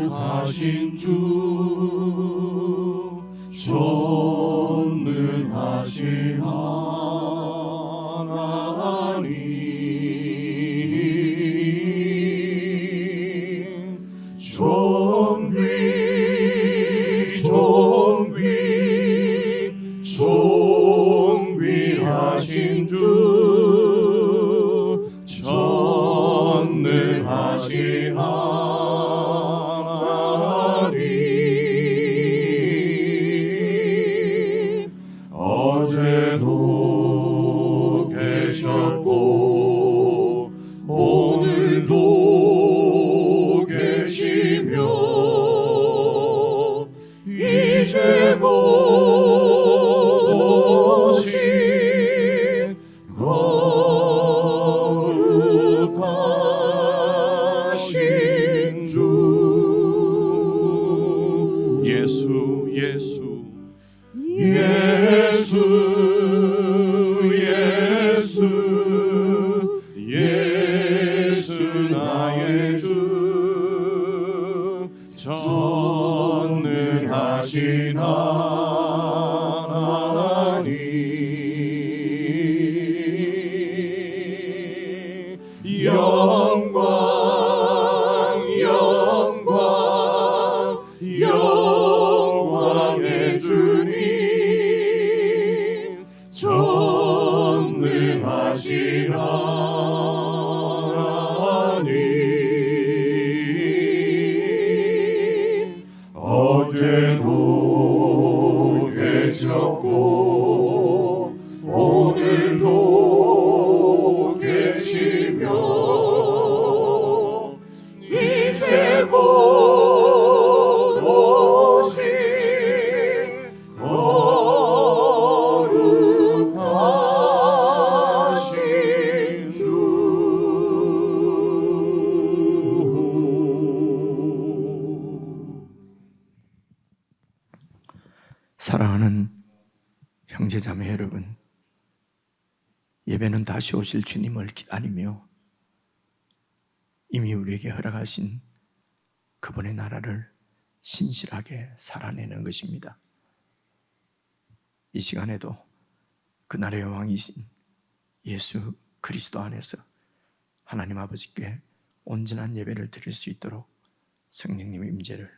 거룩하신 주 전능하신 하나님 존귀하신 주 전능하신 하나님 어제도 계셨고 오늘도 계시며 이제 곧 오실 거룩하신 주 예수 나의 주 전능하신 하나님 영광의 주님 전능하신 하나님 어제도 계셨고 오늘도 계시며 이제 곧 오실 거룩하신 주 사랑하는 형제자매 여러분, 예배는 다시 오실 주님을 기다리며 이미 우리에게 허락하신 그분의 나라를 신실하게 살아내는 것입니다. 이 시간에도 그날의 왕이신 예수 그리스도 안에서 하나님 아버지께 온전한 예배를 드릴 수 있도록 성령님의 임재를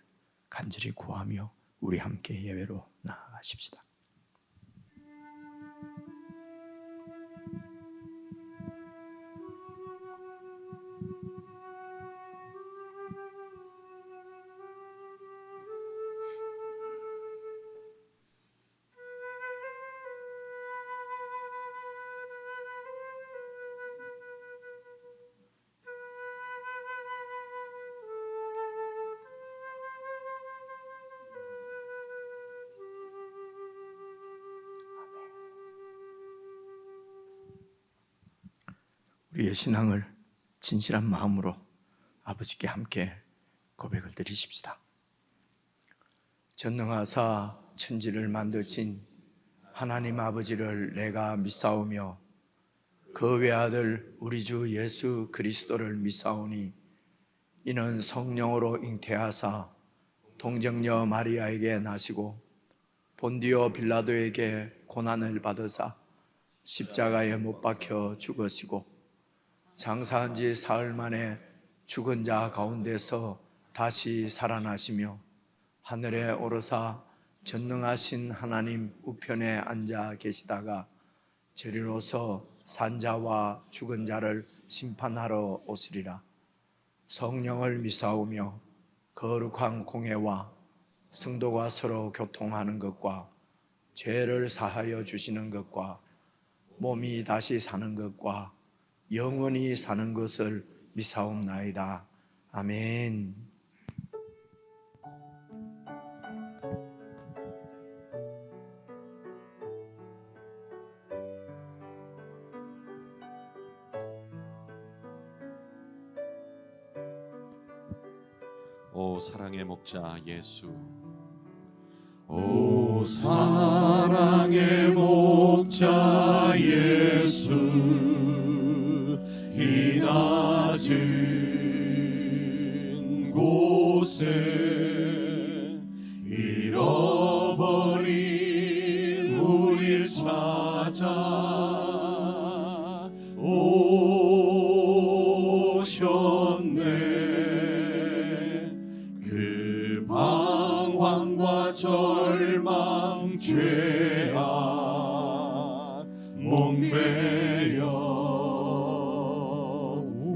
간절히 구하며 우리 함께 예배로 나아가십시다. 우리의 신앙을 진실한 마음으로 아버지께 함께 고백을 드리십시다. 전능하사 천지를 만드신 하나님 아버지를 내가 믿사오며 그 외아들 우리 주 예수 그리스도를 믿사오니 이는 성령으로 잉태하사 동정녀 마리아에게 나시고 본디오 빌라도에게 고난을 받으사 십자가에 못 박혀 죽으시고 장사한 지 사흘 만에 죽은 자 가운데서 다시 살아나시며 하늘에 오르사 전능하신 하나님 우편에 앉아 계시다가 저리로서 산자와 죽은 자를 심판하러 오시리라. 성령을 믿사오며 거룩한 공회와 성도가 서로 교통하는 것과 죄를 사하여 주시는 것과 몸이 다시 사는 것과 영원히 사는 것을 믿사옵나이다. 아멘. 오 사랑의 목자 예수, 오 오 사랑의 목자 예수 이 낮은 곳에 잃어버린 우릴 찾아 오셨네. 그 방황과 절망 죄악 목매여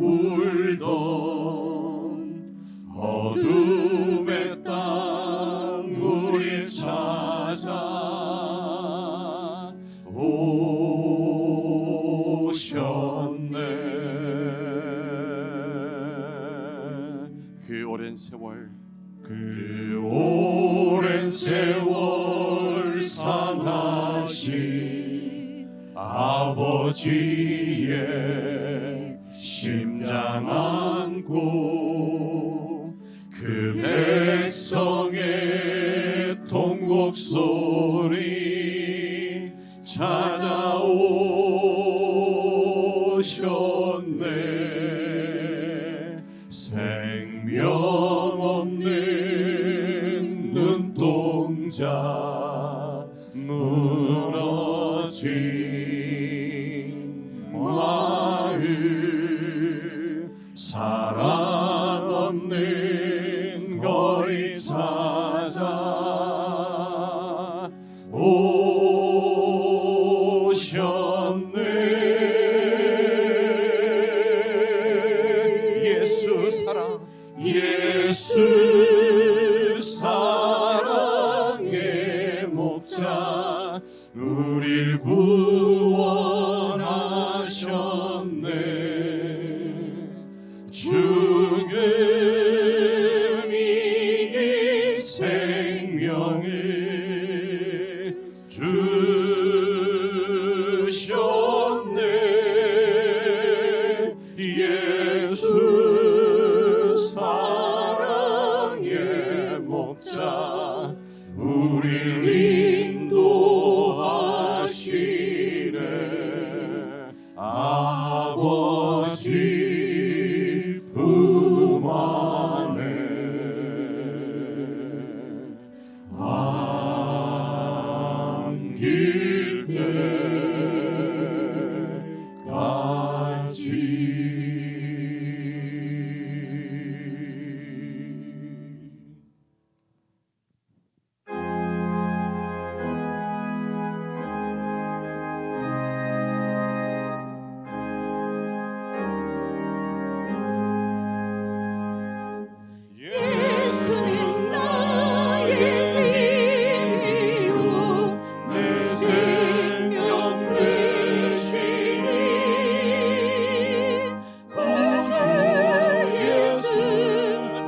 울던 어둠의 땅 우릴 찾아 오셨네. 그 오랜 세월 그 오랜 세월 상하신 아버지의 심장 안고 그 백성의 통곡 소리 찾아오셨네. 생명 없는 눈동자 무너진 마음 사랑 없는 거리 찾아 오셨네. 예수 사랑 예수 사랑의 목자 우릴 구원하셨네. 죽음이 이 생명을 주셨네. 예수 사랑의 목자 우릴 인도하시네. 아버지 품 안에 안길 때까지. 예수는 나의 힘이요 내 생명 되시니 구주 예수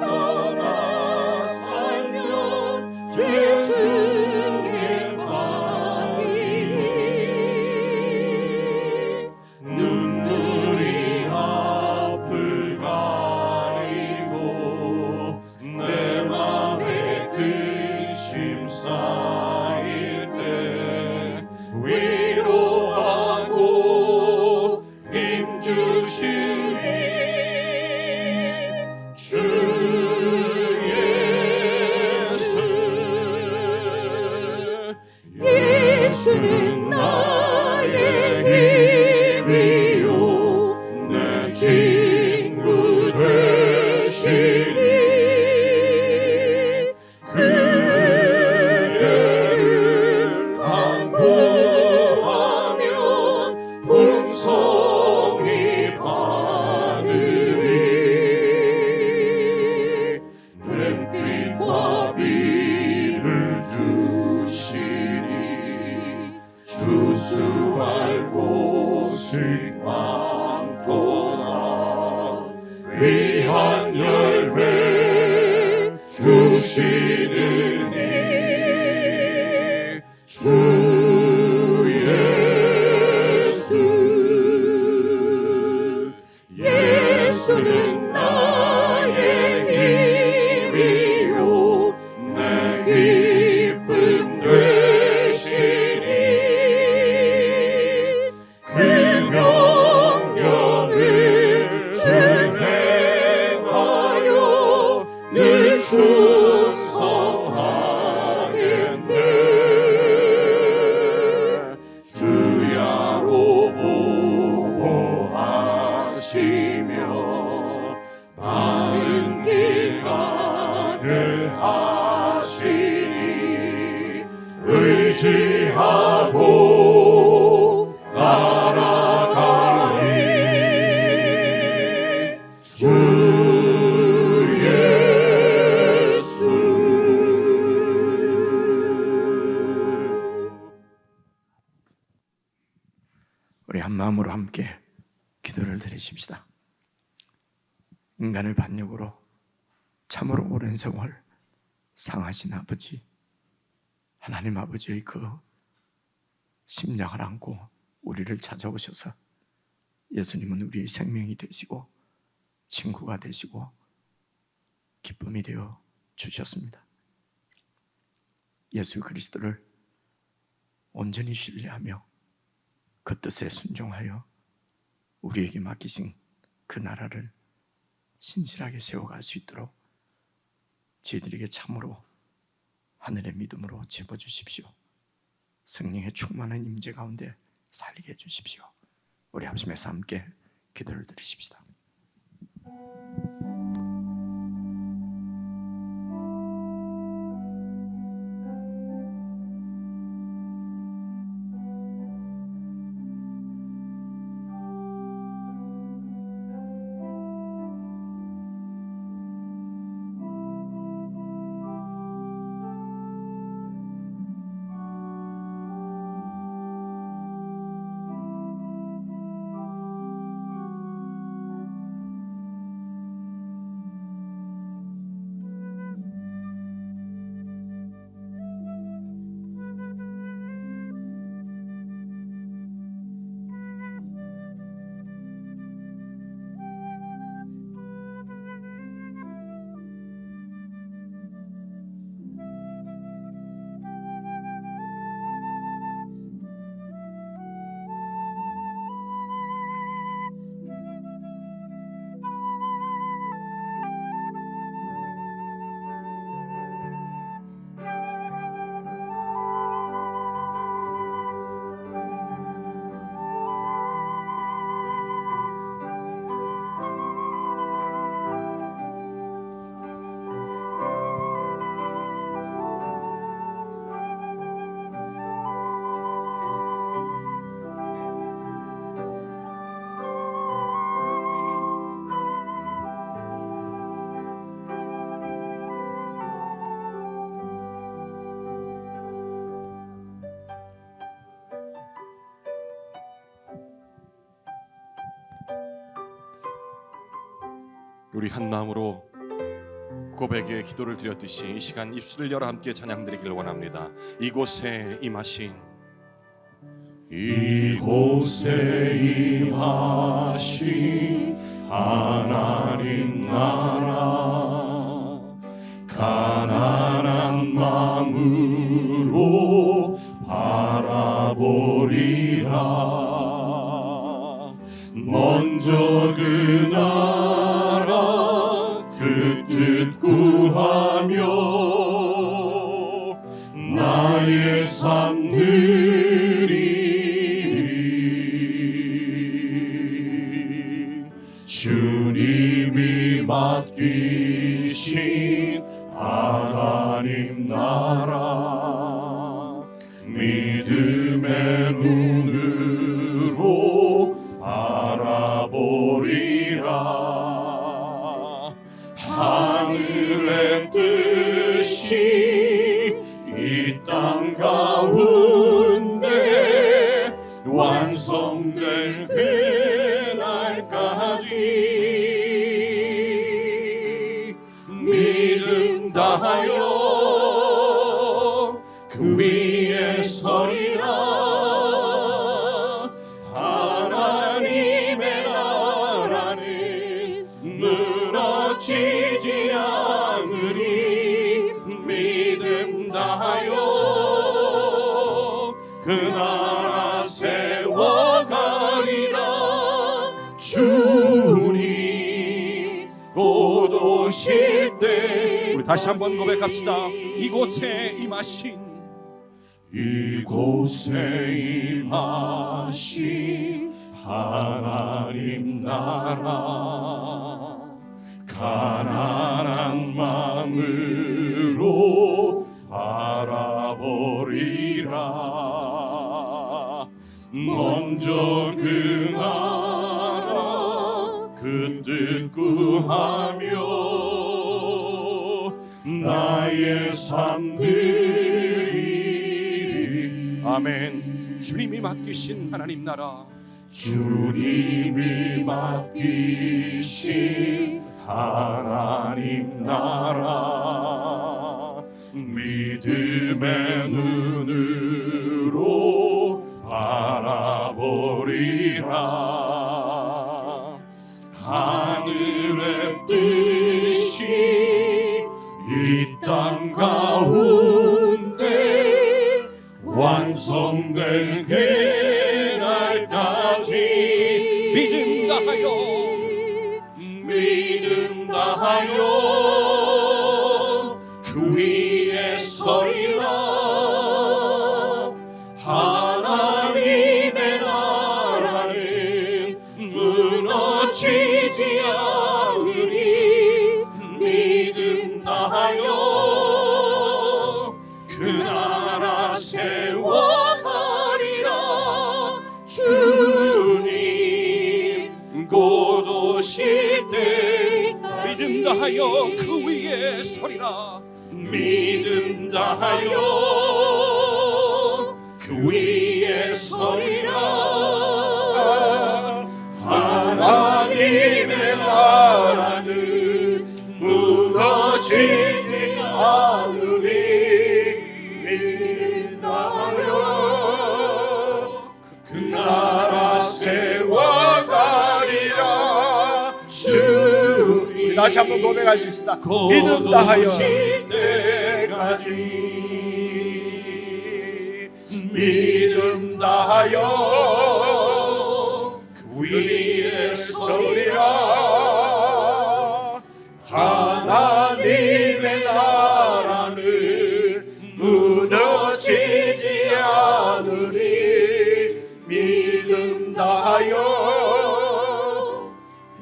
떠나 살면 죄 중에 빠지니 눈물이 앞을 가리고 내 맘에 근심 쌓일 때 위로하고 힘주시니 주 예수. 예수는 나의 힘이요 내 친구 되시니 그를 강구하면 풍성히 받으리. 햇빛과 비를 주시니 주수할 곳이 많도다. 귀한 열매 주시느니 주 예수. 예수는 나의 힘이요 내 기쁨 되시니 주야로 보호하시며 바른 길 가게 하시니 의지하고 나아가리 주 예수. 우리 한 마음으로 함께 기도를 드리십시다. 인간을 반역으로 참으로 오랜 세월 상하신 아버지, 하나님 아버지의 그 심장을 안고 우리를 찾아오셔서 예수님은 우리의 생명이 되시고 친구가 되시고 기쁨이 되어 주셨습니다. 예수 그리스도를 온전히 신뢰하며 그 뜻에 순종하여 우리에게 맡기신 그 나라를 신실하게 세워갈 수 있도록 저희들에게 참으로 하늘의 믿음으로 집어주십시오. 성령의 충만한 임재 가운데 살게 해주십시오. 우리 합심해서 함께 기도를 드리십시다. 우리 한 마음으로 고백의 기도를 드렸듯이 이 시간 입술을 열어 함께 찬양드리기를 원합니다. 이곳에 임하신 이곳에 임하신 하나님 나라 가난한 마음으로 바라보리라. 먼저 그 나라 그 뜻 구하며 나의 삶 드리리. 주님이 맡기신 하나님 나라 믿음의 눈으로 바라보리라. 하늘의 뜻이 이 땅 가운데 완성될 그날까지 믿음 다하여 그 위에 서리라. 하나님의 나라는 무너지지 않으리. 믿음 다하여 그 나라 세워가리라. 주님 곧 오실 때 우리 다시 한번 고백합시다. 이곳에 임하신 이곳에 임하신 하나님 나라 가난한 마음으로 바라보리라. 먼저 그 나라 그 뜻 구하며 나의 삶 드리리. 아멘. 주님이 맡기신 하나님 나라, 주님이 맡기신 하나님 나라 믿음의 눈으로 바라보리라. 하늘의 뜻이 이 땅 가운데 완성된 그날까지 믿음 다하여 믿음 다하여 그 위에 서리라. 하나님의 나라는 무너지지 않으리. 믿음 다하여 그 나라 세워가리라. 주님 곧 오실 때 믿음 다하여 그 위에 서리라. 믿음 다하여 그 위에 서리라. 하나님의 나라는 무너지지 않으리. 믿음 다하여 그 나라 세워가리라. 주님 다시 한번 고백하십시다. 믿음 다하여 믿음 다하여 그 위에 서리라. 하나님의 나라는 무너지지 않으리. 믿음 다하여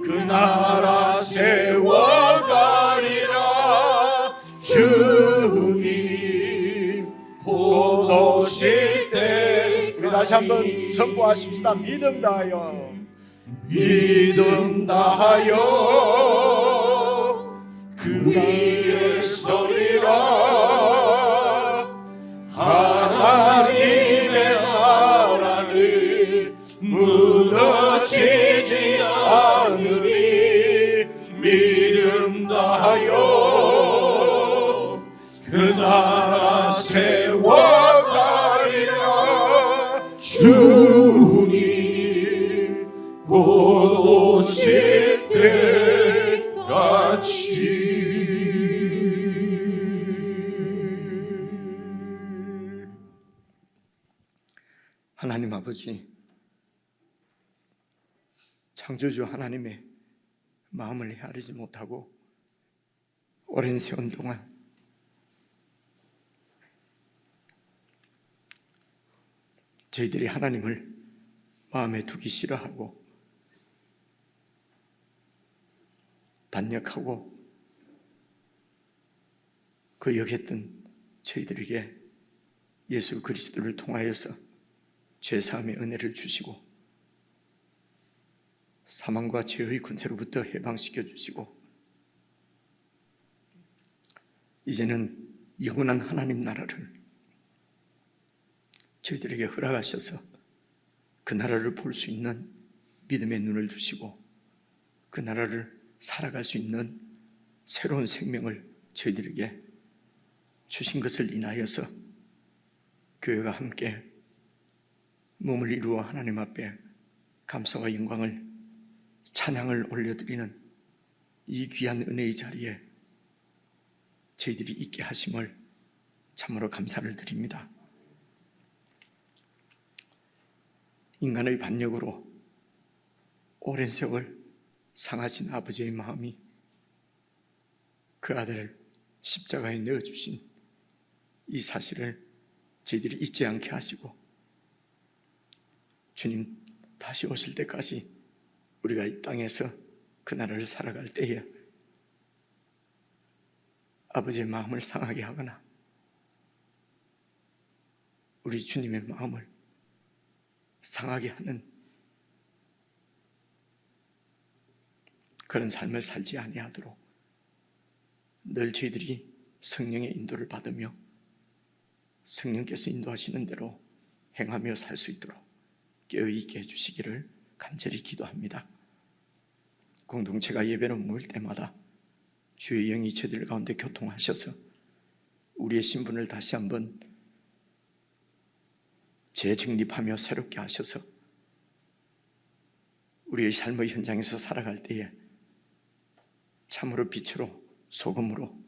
그 나라 세워가리라. 주님 곧 오실 때. 다시 한번 선포하십시다. 믿음 다하여 믿음 다하여 그 위에 서리라. 하나님의 나라는 무너지지 않으리. 믿음 다하여 그 나라 세워가리라. 주님 곧 오실 때까지. 하나님 아버지, 창조주 하나님의 마음을 헤아리지 못하고 오랜 세월 동안 저희들이 하나님을 마음에 두기 싫어하고 반역하고 거역했던 저희들에게 예수 그리스도를 통하여서 죄사함의 은혜를 주시고 사망과 죄의 권세로부터 해방시켜 주시고 이제는 영원한 하나님 나라를 저희들에게 허락하셔서 그 나라를 볼 수 있는 믿음의 눈을 주시고 그 나라를 살아갈 수 있는 새로운 생명을 저희들에게 주신 것을 인하여서 교회가 함께 몸을 이루어 하나님 앞에 감사와 영광을 찬양을 올려드리는 이 귀한 은혜의 자리에 저희들이 있게 하심을 참으로 감사를 드립니다. 인간의 반역으로 오랜 세월 상하신 아버지의 마음이 그 아들을 십자가에 넣어주신 이 사실을 저희들이 잊지 않게 하시고 주님 다시 오실 때까지 우리가 이 땅에서 그 나라를 살아갈 때에 아버지의 마음을 상하게 하거나 우리 주님의 마음을 상하게 하는 그런 삶을 살지 아니하도록 늘 저희들이 성령의 인도를 받으며 성령께서 인도하시는 대로 행하며 살 수 있도록 깨어있게 해주시기를 간절히 기도합니다. 공동체가 예배를 모일 때마다 주의 영이 저희들 가운데 교통하셔서 우리의 신분을 다시 한번 재정립하며 새롭게 하셔서 우리의 삶의 현장에서 살아갈 때에 참으로 빛으로 소금으로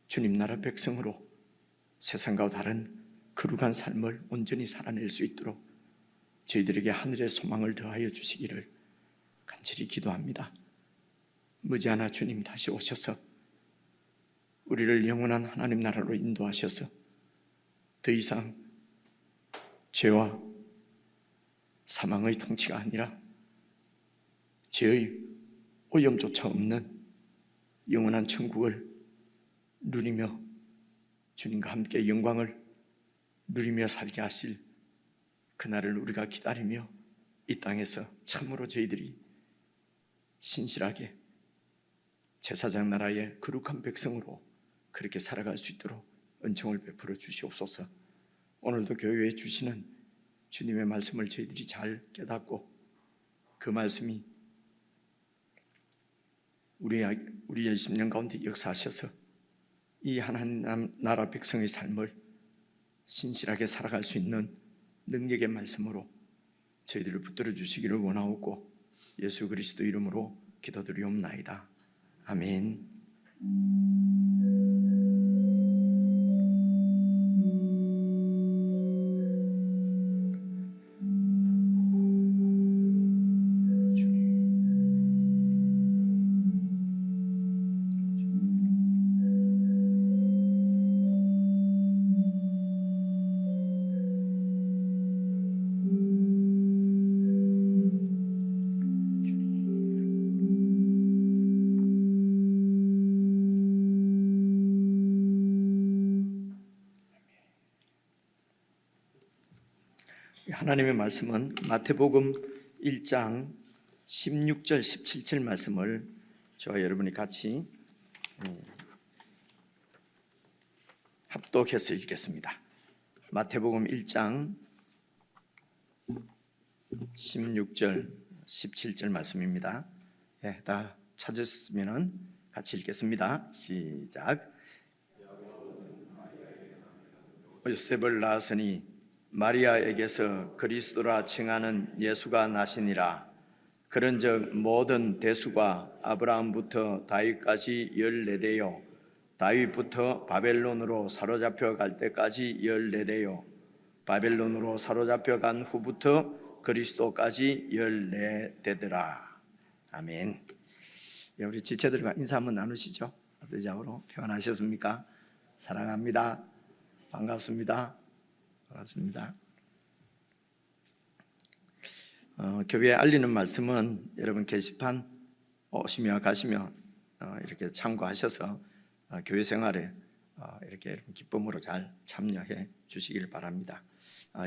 주님 나라 백성으로 세상과 다른 거룩한 삶을 온전히 살아낼 수 있도록 저희들에게 하늘의 소망을 더하여 주시기를 간절히 기도합니다. 머지않아 주님 다시 오셔서 우리를 영원한 하나님 나라로 인도하셔서 더 이상 죄와 사망의 통치가 아니라 죄의 오염조차 없는 영원한 천국을 누리며 주님과 함께 영광을 누리며 살게 하실 그날을 우리가 기다리며 이 땅에서 참으로 저희들이 신실하게 제사장 나라의 거룩한 백성으로 그렇게 살아갈 수 있도록 은총을 베풀어 주시옵소서. 오늘도 교회에 주시는 주님의 말씀을 저희들이 잘 깨닫고 그 말씀이 우리의 심령 가운데 역사하셔서 이 하나님 나라 백성의 삶을 신실하게 살아갈 수 있는 능력의 말씀으로 저희들을 붙들어 주시기를 원하옵고 예수 그리스도 이름으로 기도드리옵나이다. 아멘. 하나님의 말씀은 마태복음 1장 16절 17절 말씀을 저와 여러분이 같이 합독해서 읽겠습니다. 마태복음 1장 16절 17절 말씀입니다. 다 찾으셨으면 같이 읽겠습니다. 시작. 요셉을 낳았으니 마리아에게서 그리스도라 칭하는 예수가 나시니라. 그런즉 모든 대수가 아브라함부터 다윗까지 14대요 다윗부터 바벨론으로 사로잡혀 갈 때까지 14대요 바벨론으로 사로잡혀 간 후부터 그리스도까지 14대더라. 아멘. 우리 지체들과 인사 한번 나누시죠. 어떠자고로 평안하셨습니까? 사랑합니다. 반갑습니다. 반갑습니다. 교회에 알리는 말씀은 여러분 게시판 오시며 가시며 이렇게 참고하셔서 교회 생활에 이렇게 기쁨으로 잘 참여해 주시길 바랍니다.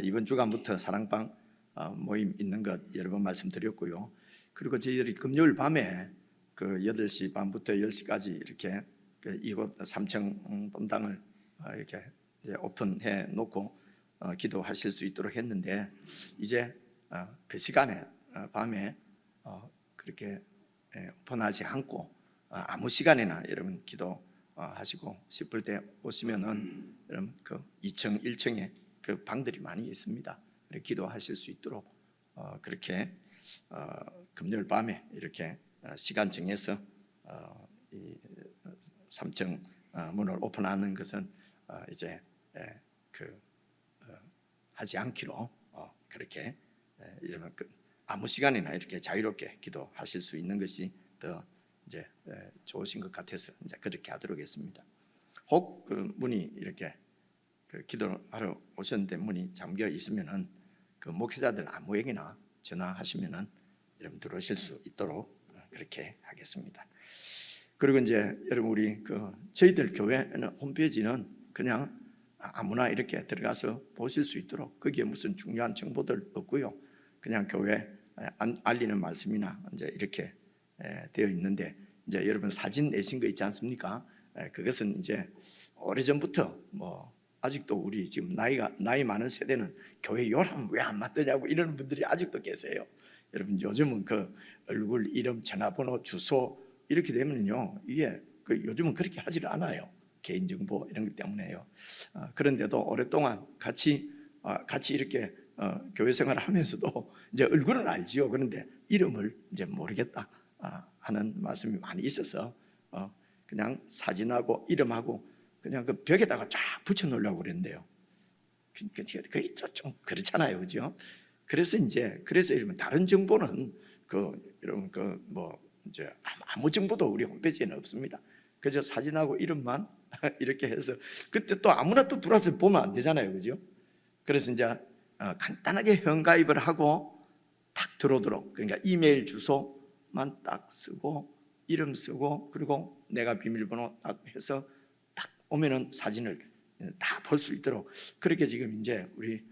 이번 주간부터 사랑방 모임 있는 것 여러 번 말씀드렸고요. 그리고 저희들이 금요일 밤에 그 8시 반부터 10시까지 이렇게 이곳 3층 본당을 이렇게 이제 오픈해 놓고 기도하실 수 있도록 했는데 이제 그 시간에 밤에 그렇게 오픈하지 않고 아무 시간에나 여러분 기도하시고 싶을 때 오시면은 여러분 그 2층, 1층에 그 방들이 많이 있습니다. 기도하실 수 있도록 그렇게 금요일 밤에 이렇게 시간 정해서 이 3층 문을 오픈하는 것은 이제 하지 않기로 그렇게 이러면 아무 시간이나 이렇게 자유롭게 기도하실 수 있는 것이 더 이제 좋으신 것 같아서 이제 그렇게 하도록 했습니다. 혹 그 문이 이렇게 그 기도하러 오셨는데 문이 잠겨 있으면은 그 목회자들 아무에게나 전화하시면은 여러분 들어오실 수 있도록 그렇게 하겠습니다. 그리고 이제 여러분 우리 그 저희들 교회는 홈페이지는 그냥 아무나 이렇게 들어가서 보실 수 있도록 거기에 무슨 중요한 정보들 없고요. 그냥 교회 알리는 말씀이나 이제 이렇게 되어 있는데 이제 여러분 사진 내신 거 있지 않습니까? 그것은 이제 오래전부터 뭐 아직도 우리 지금 나이 많은 세대는 교회 요람 왜 안 맞더냐고 이런 분들이 아직도 계세요. 여러분 요즘은 그 얼굴, 이름, 전화번호, 주소 이렇게 되면요 이게 그 요즘은 그렇게 하지를 않아요. 개인정보 이런 것 때문에요. 그런데도 오랫동안 같이 이렇게 교회 생활을 하면서도 이제 얼굴은 알지요. 그런데 이름을 이제 모르겠다 하는 말씀이 많이 있어서 그냥 사진하고 이름하고 그냥 그 벽에다가 쫙 붙여 놓으려고 그랬는데요. 그게 좀 그렇잖아요, 그죠? 그래서 이러면 다른 정보는 여러분 뭐 이제 아무 정보도 우리 홈페이지에는 없습니다. 그저 사진하고 이름만 이렇게 해서 그때 또 아무나 또 들어와서 보면 안 되잖아요, 그죠? 그래서 이제 간단하게 회원가입을 하고 탁 들어오도록 그러니까 이메일 주소만 딱 쓰고 이름 쓰고 그리고 내가 비밀번호 딱 해서 딱 오면은 사진을 다 볼 수 있도록 그렇게 지금 이제 우리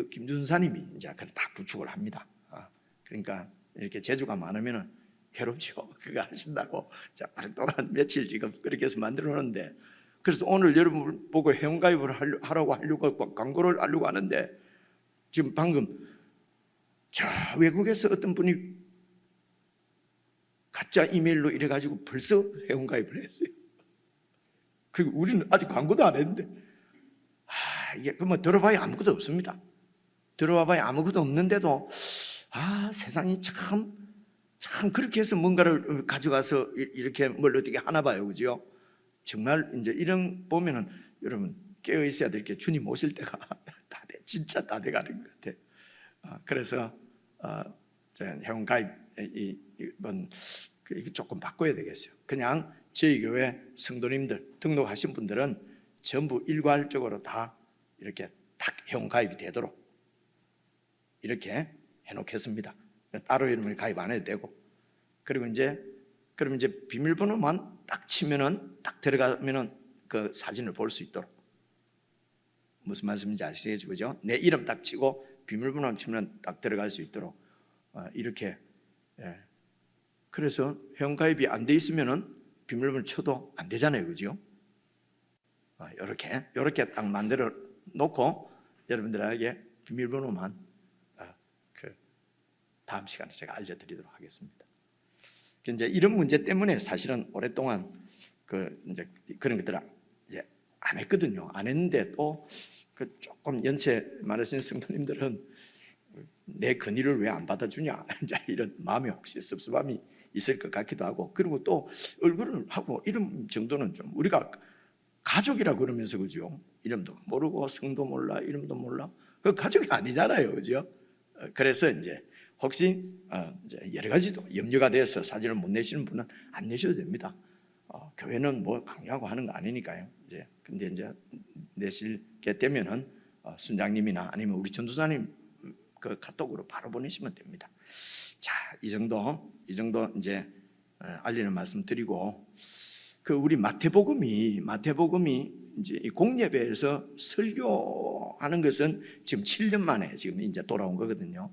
김준사님이 이제 다 구축을 합니다. 그러니까 이렇게 재주가 많으면은 괴롭죠. 그거 하신다고 자 오랫동안 며칠 지금 그렇게 해서 만들어 놓는데 그래서 오늘 여러분 보고 회원가입을 하려고 광고를 하려고 하는데 지금 방금 저 외국에서 어떤 분이 가짜 이메일로 이래가지고 벌써 회원가입을 했어요. 그리고 우리는 아직 광고도 안 했는데 이게 뭐 들어봐야 아무것도 없습니다. 들어와봐야 아무것도 없는데도 세상이 참 그렇게 해서 뭔가를 가져가서 이렇게 뭘 어떻게 하나 봐요, 그죠? 정말 이제 이런 보면은 여러분 깨어 있어야 될 게 주님 오실 때가 진짜 다 돼가는 것 같아. 그래서 회원가입 이번 조금 바꿔야 되겠어요. 그냥 저희 교회 성도님들 등록하신 분들은 전부 일괄적으로 다 이렇게 딱 회원가입이 되도록 이렇게 해놓겠습니다. 따로 이름을 가입 안 해도 되고 그럼 이제 비밀번호만 딱 치면은 딱 들어가면은 그 사진을 볼 수 있도록 무슨 말씀인지 아시겠죠, 그죠? 내 이름 딱 치고 비밀번호만 치면 딱 들어갈 수 있도록 이렇게 그래서 회원가입이 안 돼 있으면은 비밀번호 쳐도 안 되잖아요, 그죠? 이렇게 딱 만들어 놓고 여러분들에게 비밀번호만 다음 시간에 제가 알려드리도록 하겠습니다. 이제 이런 문제 때문에 사실은 오랫동안 이제 그런 것들을 이제 안 했거든요. 안 했는데 또 조금 연세 많으신 성도님들은 내 건의를 왜 안 받아주냐 이제 이런 마음이 혹시 섭섭함이 있을 것 같기도 하고 그리고 또 얼굴을 하고 이름 정도는 좀 우리가 가족이라 그러면서 그죠? 이름도 모르고 성도 몰라 이름도 몰라 그 가족이 아니잖아요, 그죠? 그래서 이제 혹시 이제 여러 가지도 염려가 돼서 사진을 못 내시는 분은 안 내셔도 됩니다. 교회는 뭐 강요하고 하는 거 아니니까요. 근데 이제 내시게 되면은 순장님이나 아니면 우리 전도사님 그 카톡으로 바로 보내시면 됩니다. 자, 이 정도 이제 알리는 말씀 드리고 우리 마태복음이 이제 이 공예배에서 설교하는 것은 지금 7년 만에 지금 이제 돌아온 거거든요.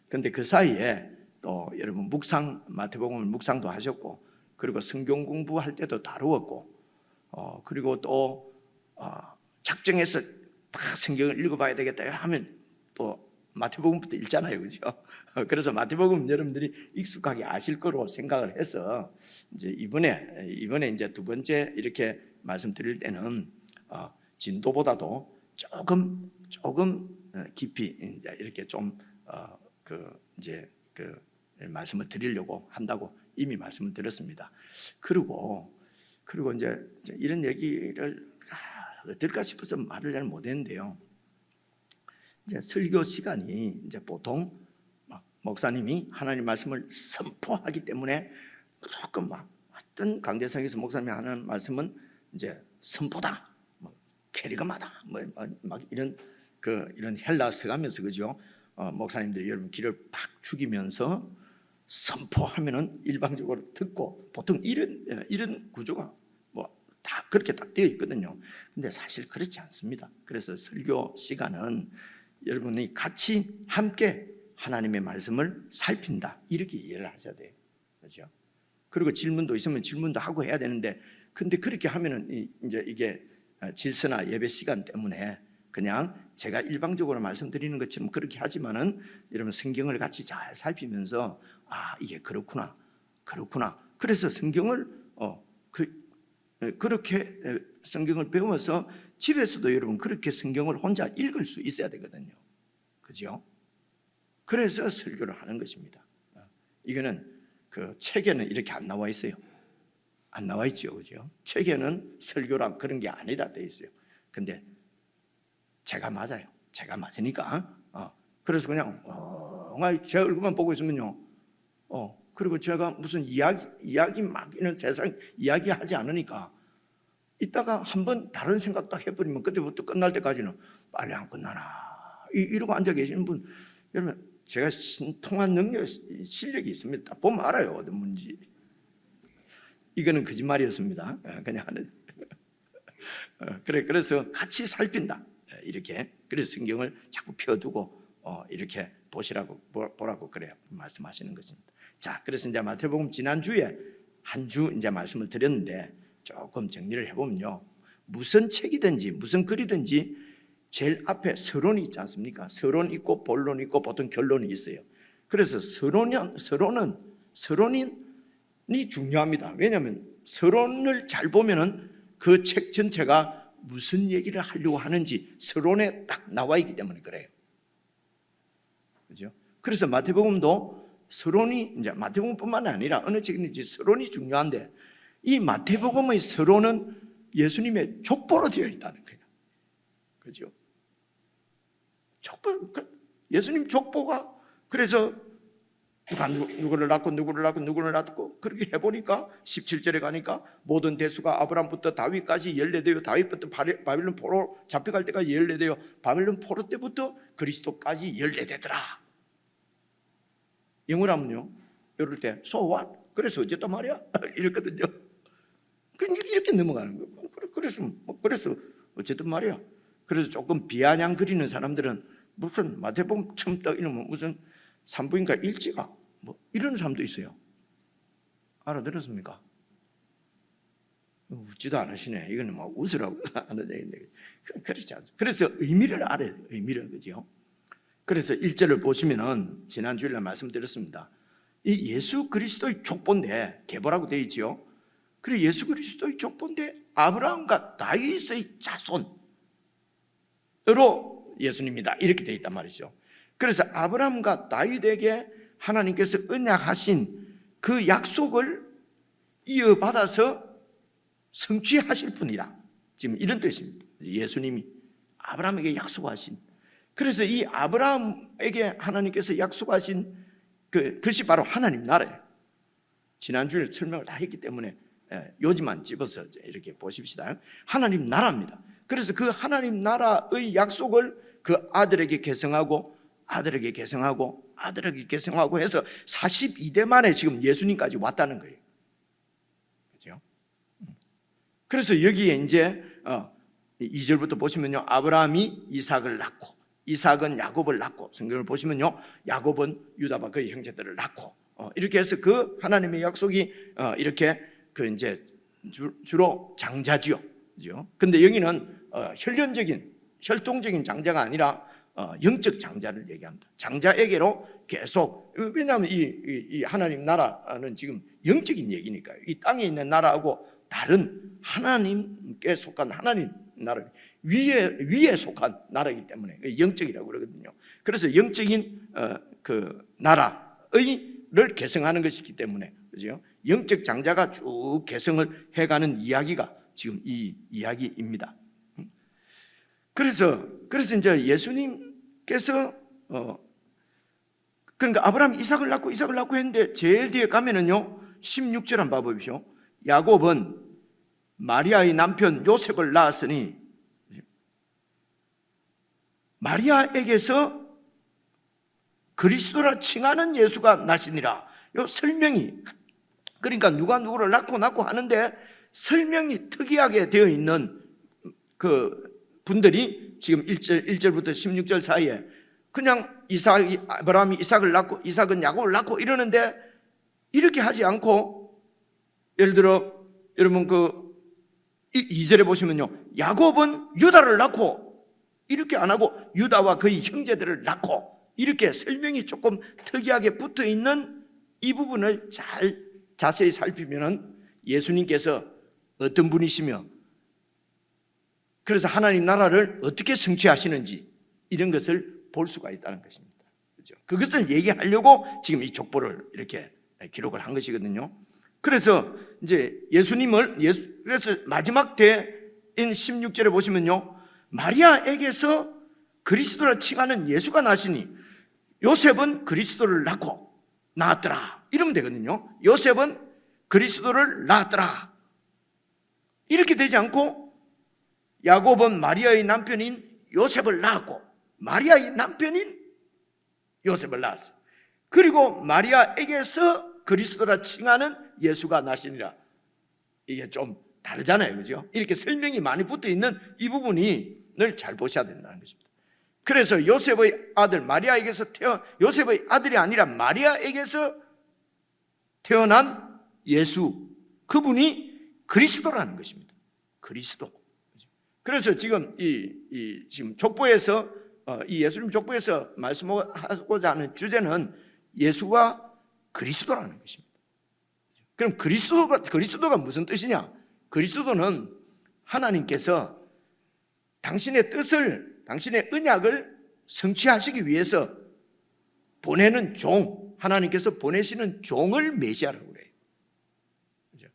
그런데 그 사이에 또 여러분 마태복음을 묵상도 하셨고 그리고 성경 공부할 때도 다루었고 그리고 또 작정해서 다 성경을 읽어봐야 되겠다 하면 또 마태복음부터 읽잖아요, 그죠? 그래서 마태복음 여러분들이 익숙하게 아실 거로 생각을 해서 이제 이번에 이제 두 번째 이렇게 말씀드릴 때는 진도보다도 조금 깊이 이제 이렇게 좀 말씀을 드리려고 한다고 이미 말씀을 드렸습니다. 그리고 이제 이런 얘기를 어떨까 싶어서 말을 잘 못했는데요. 이제 설교 시간이 이제 보통 목사님이 하나님 말씀을 선포하기 때문에 무조건 어떤 강대상에서 목사님이 하는 말씀은 이제 선포다, 뭐 캐리그마다, 막 이런 이런 헬라 써가면서 그죠? 목사님들이 여러분 귀를 팍 죽이면서 선포하면은 일방적으로 듣고 보통 이런 구조가 뭐 다 그렇게 딱 되어 있거든요. 근데 사실 그렇지 않습니다. 그래서 설교 시간은 여러분이 같이 함께 하나님의 말씀을 살핀다 이렇게 이해를 하셔야 돼요. 그렇죠? 그리고 질문도 있으면 질문도 하고 해야 되는데 근데 그렇게 하면은 이제 이게 질서나 예배 시간 때문에 그냥 제가 일방적으로 말씀드리는 것처럼 그렇게 하지만은 여러분 성경을 같이 잘 살피면서 이게 그렇구나. 그래서 성경을 그렇게 성경을 배워서 집에서도 여러분 그렇게 성경을 혼자 읽을 수 있어야 되거든요. 그죠? 그래서 설교를 하는 것입니다. 이거는 그 책에는 이렇게 안 나와 있어요. 안 나와 있죠, 그죠? 책에는 설교랑 그런 게 아니다 돼 있어요. 근데 제가 맞아요. 제가 맞으니까. 그래서 그냥 제 얼굴만 보고 있으면요. 그리고 제가 무슨 이야기 막 이런 세상 이야기 하지 않으니까 이따가 한번 다른 생각 딱 해버리면 그때부터 끝날 때까지는 빨리 안 끝나나 이러고 앉아 계시는 분 여러분 제가 신통한 능력 실력이 있습니다. 보면 알아요 어떤 문제. 이거는 거짓말이었습니다. 그냥 하는. 그래서 같이 살핀다 이렇게. 그래서 성경을 자꾸 펴두고 이렇게 보라고 그래요 말씀하시는 것입니다. 자, 그래서 이제 마태복음 지난주에 한 주 이제 말씀을 드렸는데 조금 정리를 해보면요. 무슨 책이든지 무슨 글이든지 제일 앞에 서론이 있지 않습니까? 서론 있고 본론 있고 보통 결론이 있어요. 그래서 서론이 중요합니다. 왜냐하면 서론을 잘 보면은 그 책 전체가 무슨 얘기를 하려고 하는지 서론에 딱 나와 있기 때문에 그래요. 그죠? 그래서 마태복음도 서론이 이제 마태복음뿐만 아니라 어느 책이든지 서론이 중요한데 이 마태복음의 서론은 예수님의 족보로 되어 있다는 거예요. 그죠? 족보, 예수님 족보가 그래서 누구를 낳고 그렇게 해보니까 17절에 가니까 모든 대수가 아브람부터 다윗까지 14대요. 다윗부터 바빌론 포로 잡혀갈 때까지 14대요. 바빌론 포로 때부터 그리스도까지 14대더라. 영어로 하면요. 이럴 때 so what? 그래서 어쨌단 말이야? 이랬거든요. 이렇게 넘어가는 거예요. 그래서 어쨌든 말이야. 그래서 조금 비아냥 그리는 사람들은 무슨 마태복음 처음 떠 이러면 무슨 산부인과 일지가 뭐 이런 사람도 있어요. 알아들었습니까? 웃지도 않으시네. 이거는 막 웃으라고 하는 얘기인데 그렇지 않습니다. 그래서 의미를 알아야 돼요. 의미를. 그죠? 그래서 1절을 보시면은 지난주에 말씀드렸습니다. 이 예수 그리스도의 족보인데 계보라고 되어 있죠. 그리고 예수 그리스도의 족보인데 아브라함과 다윗의 자손으로 예수님이다 이렇게 되어 있단 말이죠. 그래서 아브라함과 다윗에게 하나님께서 언약하신 그 약속을 이어받아서 성취하실 분이다. 지금 이런 뜻입니다. 예수님이 아브라함에게 약속하신. 그래서 이 아브라함에게 하나님께서 약속하신 그것이 바로 하나님 나라예요. 지난주에 설명을 다 했기 때문에 요지만 집어서 이렇게 보십시다. 하나님 나라입니다. 그래서 그 하나님 나라의 약속을 그 아들에게 계승하고 해서 42대 만에 지금 예수님까지 왔다는 거예요. 그렇죠? 그래서 여기에 이제 2절부터 보시면요. 아브라함이 이삭을 낳고 이삭은 야곱을 낳고 성경을 보시면요. 야곱은 유다와 그의 형제들을 낳고 이렇게 해서 그 하나님의 약속이 이렇게 그 이제 주로 장자지요. 그죠? 근데 여기는 혈통적인 장자가 아니라 영적 장자를 얘기합니다. 장자에게로 계속 왜냐하면 이 하나님 나라는 지금 영적인 얘기니까요. 이 땅에 있는 나라하고 다른 하나님께 속한 하나님 나라 위에 속한 나라이기 때문에 영적이라고 그러거든요. 그래서 영적인 그 나라를 계승하는 것이기 때문에 그죠? 영적 장자가 쭉 계승을 해가는 이야기가 지금 이 이야기입니다. 그래서 이제 예수님께서 그러니까 아브라함 이삭을 낳고 했는데 제일 뒤에 가면은요 16절 한번 봐보십시오. 야곱은 마리아의 남편 요셉을 낳았으니 마리아에게서 그리스도라 칭하는 예수가 나시니라. 요 설명이, 그러니까 누가 누구를 낳고 하는데 설명이 특이하게 되어 있는 그 분들이 지금 1절부터 16절 사이에 그냥 아브라함이 이삭을 낳고 이삭은 야곱을 낳고 이러는데, 이렇게 하지 않고, 예를 들어 여러분 그 2절에 보시면요, 야곱은 유다를 낳고, 이렇게 안 하고 유다와 그의 형제들을 낳고, 이렇게 설명이 조금 특이하게 붙어 있는 이 부분을 잘 자세히 살피면은 예수님께서 어떤 분이시며, 그래서 하나님 나라를 어떻게 성취하시는지 이런 것을 볼 수가 있다는 것입니다. 그렇죠? 그것을 얘기하려고 지금 이 족보를 이렇게 기록을 한 것이거든요. 그래서 이제 그래서 마지막 대인 16절에 보시면요, 마리아에게서 그리스도라 칭하는 예수가 나시니 요셉은 그리스도를 낳았더라 이러면 되거든요. 요셉은 그리스도를 낳았더라. 이렇게 되지 않고 야곱은 마리아의 남편인 요셉을 낳았고 마리아의 남편인 요셉을 낳았어요. 그리고 마리아에게서 그리스도라 칭하는 예수가 나시니라. 이게 좀 다르잖아요, 그죠? 이렇게 설명이 많이 붙어 있는 이 부분이 늘 잘 보셔야 된다는 것입니다. 그래서 요셉의 아들 마리아에게서 요셉의 아들이 아니라 마리아에게서 태어난 예수, 그분이 그리스도라는 것입니다. 그리스도. 그래서 지금 지금 족보에서 이 예수님 족보에서 말씀하고자 하는 주제는 예수가 그리스도라는 것입니다. 그럼 그리스도가 무슨 뜻이냐? 그리스도는 하나님께서 당신의 뜻을, 당신의 언약을 성취하시기 위해서 보내는 종, 하나님께서 보내시는 종을 메시아라고 그래요. 그죠?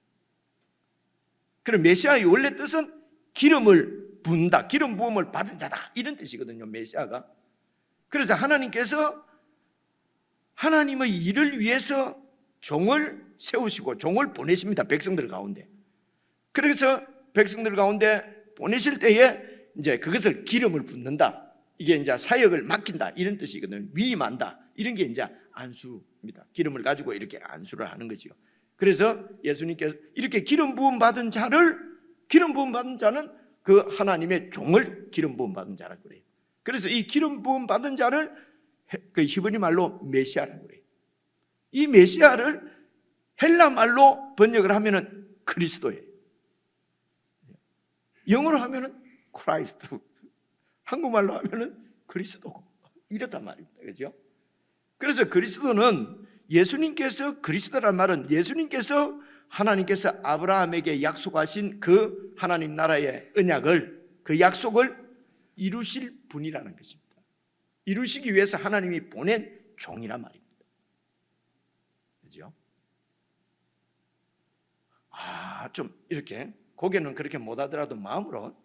그럼 메시아의 원래 뜻은 기름을 부은다, 기름 부음을 받은 자다, 이런 뜻이거든요, 메시아가. 그래서 하나님께서 하나님의 일을 위해서 종을 세우시고 종을 보내십니다, 백성들 가운데. 그래서 백성들 가운데 보내실 때에 이제 그것을 기름을 붓는다, 이게 이제 사역을 맡긴다, 이런 뜻이거든요. 위임한다, 이런 게 이제 안수입니다. 기름을 가지고 이렇게 안수를 하는 거죠. 그래서 예수님께서 이렇게 기름 부음 받은 자는 그 하나님의 종을 기름 부음 받은 자라고 그래요. 그래서 이 기름 부음 받은 자를 그 히브리 말로 메시아라고 그래요. 이 메시아를 헬라 말로 번역을 하면은 그리스도예요. 영어로 하면은 크라이스트, 한국말로 하면은 그리스도고, 이렇단 말입니다. 그렇죠? 그래서 그리스도는 예수님께서, 그리스도란 말은 예수님께서 하나님께서 아브라함에게 약속하신 그 하나님 나라의 언약을, 그 약속을 이루실 분이라는 것입니다. 이루시기 위해서 하나님이 보낸 종이란 말입니다. 그렇죠? 좀 이렇게 고개는 그렇게 못 하더라도 마음으로.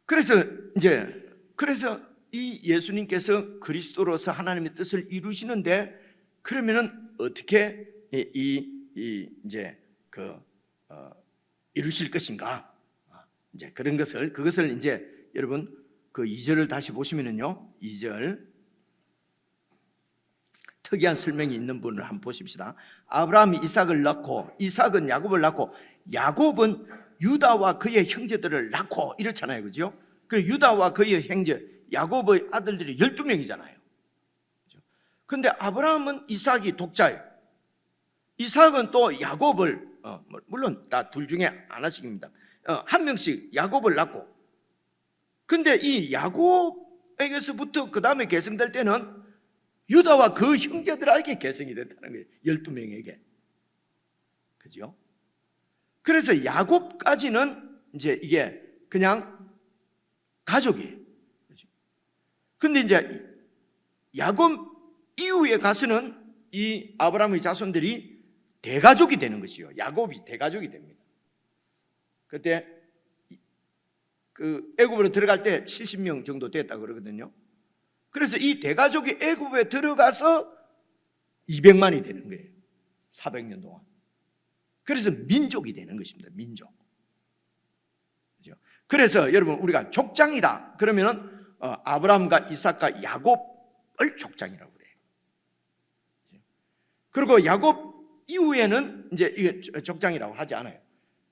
그래서 이 예수님께서 그리스도로서 하나님의 뜻을 이루시는데, 그러면은 어떻게 이루실 것인가? 이제 그것을 이제 여러분 그 2절을 다시 보시면은요, 2절 특이한 설명이 있는 분을 한번 보십시다. 아브라함이 이삭을 낳고 이삭은 야곱을 낳고 야곱은 유다와 그의 형제들을 낳고, 이렇잖아요, 그죠? 그리고 유다와 그의 형제 야곱의 아들들이 12명이잖아요. 그런데 아브라함은 이삭이 독자예요. 이삭은 또 야곱을 물론 다 둘 중에 하나씩입니다. 한 명씩 야곱을 낳고, 근데 이 야곱에게서부터 그 다음에 계승될 때는 유다와 그 형제들에게 계승이 됐다는 거예요. 12명에게. 그죠? 그래서 야곱까지는 이제 이게 그냥 가족이에요. 근데 이제 야곱 이후에 가서는 이 아브라함의 자손들이 대가족이 되는 것이요. 야곱이 대가족이 됩니다. 그때 그 애굽으로 들어갈 때 70명 정도 됐다고 그러거든요. 그래서 이 대가족이 애굽에 들어가서 200만이 되는 거예요. 400년 동안. 그래서 민족이 되는 것입니다. 민족. 그렇죠? 그래서 여러분 우리가 족장이다 그러면은 아브라함과 이삭과 야곱을 족장이라고 그래요. 그리고 야곱 이후에는 이제 이게 족장이라고 하지 않아요.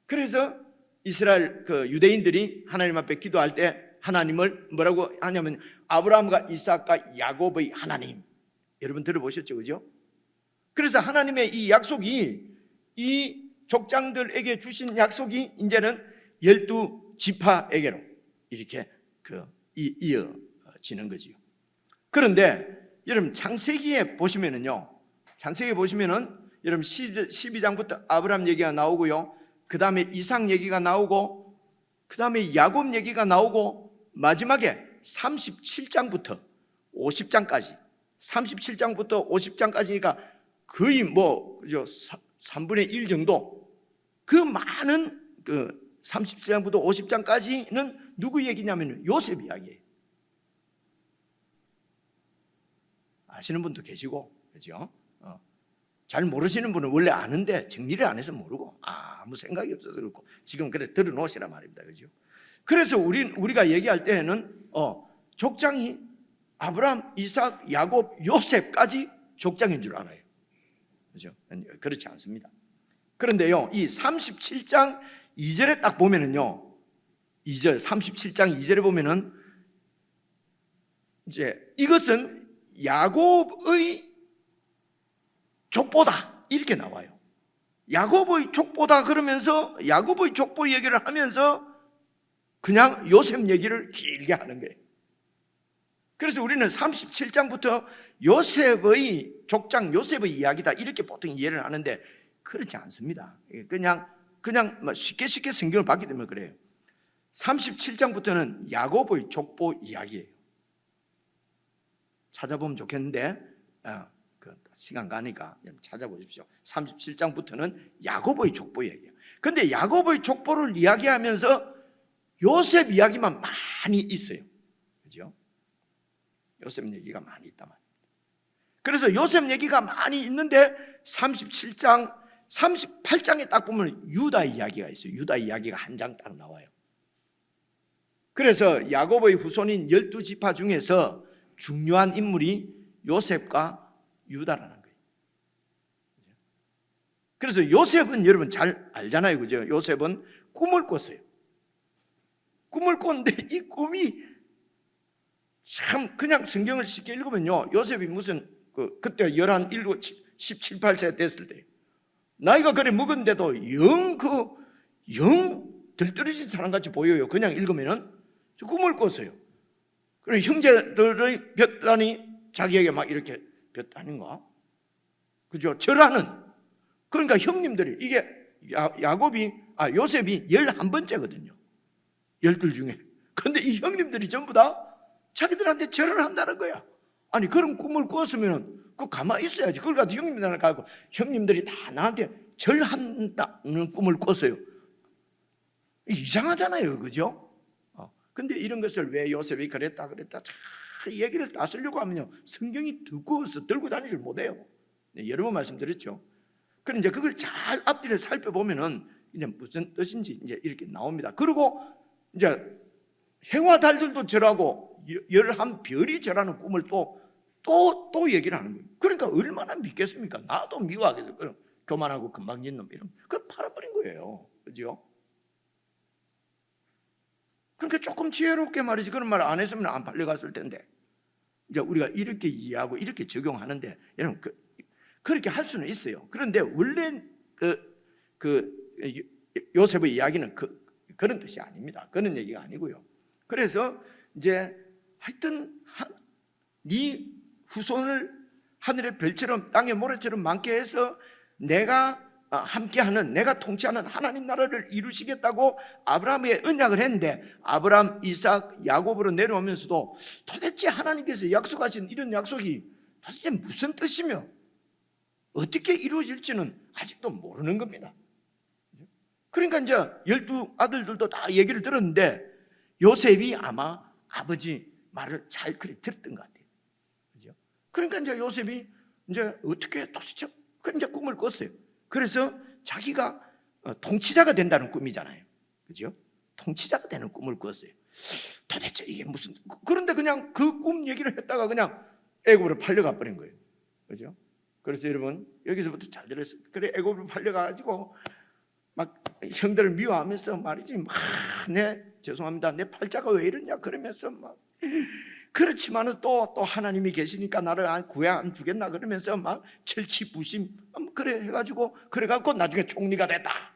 그래서 이스라엘 그 유대인들이 하나님 앞에 기도할 때 하나님을 뭐라고 하냐면 아브라함과 이삭과 야곱의 하나님. 여러분 들어보셨죠, 그죠? 그래서 하나님의 이 약속이 이 족장들에게 주신 약속이 이제는 12지파에게로 이렇게 이어지는 거지요. 그런데 여러분 창세기에 보시면은요, 창세기에 보시면은 여러분 12장부터 아브라함 얘기가 나오고요, 그 다음에 이삭 얘기가 나오고, 그 다음에 야곱 얘기가 나오고, 마지막에 37장부터 50장까지, 37장부터 50장까지니까 거의 뭐 3분의 1 정도, 그 많은 그 37장부터 50장까지는 누구 얘기냐면 요셉 이야기예요. 아시는 분도 계시고, 그죠? 잘 모르시는 분은 원래 아는데 정리를 안 해서 모르고 아무 생각이 없어서 그렇고, 지금 그래 들어놓으시란 말입니다, 그죠? 그래서 우리가 얘기할 때에는 족장이 아브라함, 이삭, 야곱, 요셉까지 족장인 줄 알아요, 그죠? 그렇지 않습니다. 그런데요, 이 37장 2절에 딱 보면은요, 2절 37장 2절에 보면은 이제 이것은 야곱의 족보다 이렇게 나와요. 야곱의 족보다 그러면서 야곱의 족보 얘기를 하면서 그냥 요셉 얘기를 길게 하는 거예요. 그래서 우리는 37장부터 요셉의 족장, 요셉의 이야기다 이렇게 보통 이해를 하는데 그렇지 않습니다. 그냥 쉽게 성경을 봤기 때문에 그래요. 37장부터는 야곱의 족보 이야기예요. 찾아보면 좋겠는데 시간 가니까 찾아보십시오. 37장부터는 야곱의 족보 얘기예요. 근데 야곱의 족보를 이야기하면서 요셉 이야기만 많이 있어요, 그죠? 요셉 얘기가 많이 있단 말이에요. 그래서 요셉 얘기가 많이 있는데 37장, 38장에 딱 보면 유다 이야기가 있어요. 유다 이야기가 한 장 딱 나와요. 그래서 야곱의 후손인 12지파 중에서 중요한 인물이 요셉과 유다라는 거예요. 그래서 요셉은 여러분 잘 알잖아요, 그죠? 요셉은 꿈을 꿨어요. 꿈을 꿨는데 이 꿈이 참 그냥 성경을 쉽게 읽으면요, 요셉이 무슨 그때 11, 17, 18세 됐을 때 나이가 그래 먹었는데도 영 들떨어진 사람같이 보여요. 그냥 읽으면은. 꿈을 꿨어요. 그래 형제들의 볕단이 자기에게 막 이렇게 볕단인가? 그죠? 절하는. 그러니까 형님들이 이게 요셉이 11번째거든요. 12 중에. 근데 이 형님들이 전부 다 자기들한테 절을 한다는 거야. 아니 그런 꿈을 꿨으면 그 가만히 있어야지. 그걸 가지고 형님들한테 가고 형님들이 다 나한테 절한다는 꿈을 꿨어요. 이상하잖아요, 그죠? 근데 이런 것을 왜 요셉이 그랬다 얘기를 다 쓰려고 하면요, 성경이 두꺼워서 들고 다니질 못해요. 여러 번 말씀드렸죠. 그럼 이제 그걸 잘 앞뒤를 살펴보면은 이제 무슨 뜻인지 이제 이렇게 나옵니다. 그리고 이제 해와 달들도 절하고 11별이 절하는 꿈을 또 얘기를 하는 거예요. 그러니까 얼마나 믿겠습니까? 나도 미워하겠어요. 그럼 교만하고 금방진 놈 이런 그걸 팔아버린 거예요, 그죠? 그러니까 조금 지혜롭게 말이지 그런 말 안 했으면 안 팔려갔을 텐데, 이제 우리가 이렇게 이해하고 이렇게 적용하는데 여러분 그렇게 할 수는 있어요. 그런데 원래 요셉의 이야기는 그런 뜻이 아닙니다. 그런 얘기가 아니고요. 그래서 이제 하여튼 네 후손을 하늘의 별처럼 땅의 모래처럼 많게 해서 내가 함께하는, 내가 통치하는 하나님 나라를 이루시겠다고 아브라함에게 언약을 했는데, 아브라함, 이삭, 야곱으로 내려오면서도 도대체 하나님께서 약속하신 이런 약속이 도대체 무슨 뜻이며 어떻게 이루어질지는 아직도 모르는 겁니다. 그러니까 이제 12아들들도 다 얘기를 들었는데 요셉이 아마 아버지 말을 잘 들었던 것 같아요. 그러니까 이제 요셉이 이제 어떻게 도대체 이제 꿈을 꿨어요. 그래서 자기가 통치자가 된다는 꿈이잖아요. 그죠? 통치자가 되는 꿈을 꿨어요. 도대체 이게 무슨, 그런데 그냥 그 꿈 얘기를 했다가 그냥 애굽으로 팔려가 버린 거예요. 그죠? 그래서 여러분 여기서부터 잘 들었어요. 그래 애굽으로 팔려가지고 막 형들을 미워하면서 말이지, 죄송합니다, 내 팔자가 왜 이러냐 그러면서 막, 그렇지만은 또 하나님이 계시니까 나를 구해 안 주겠나 그러면서 막 철치부심 그래 해가지고 그래갖고 나중에 총리가 됐다.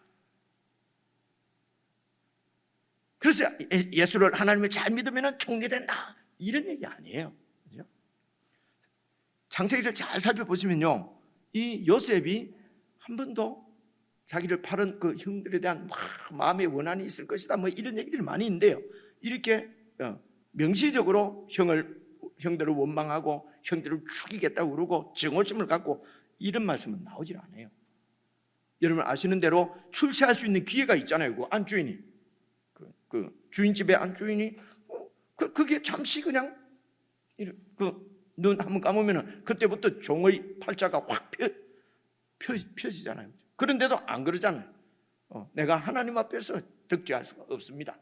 그래서 예수를, 하나님을 잘 믿으면 총리 된다, 이런 얘기 아니에요. 그죠? 창세기를 잘 살펴보시면요, 이 요셉이 한 번도 자기를 팔은 그 형들에 대한 마음의 원한이 있을 것이다, 뭐 이런 얘기들이 많이 있는데요, 이렇게 명시적으로 형들을 원망하고 형들을 죽이겠다고 그러고 증오심을 갖고 이런 말씀은 나오질 않아요. 여러분 아시는 대로 출세할 수 있는 기회가 있잖아요. 그 안주인이, 그 주인집의 안주인이 그게 잠시 그냥 눈 한번 감으면 그때부터 종의 팔자가 확 펴지잖아요. 그런데도 안 그러잖아요. 내가 하나님 앞에서 득죄할 수가 없습니다.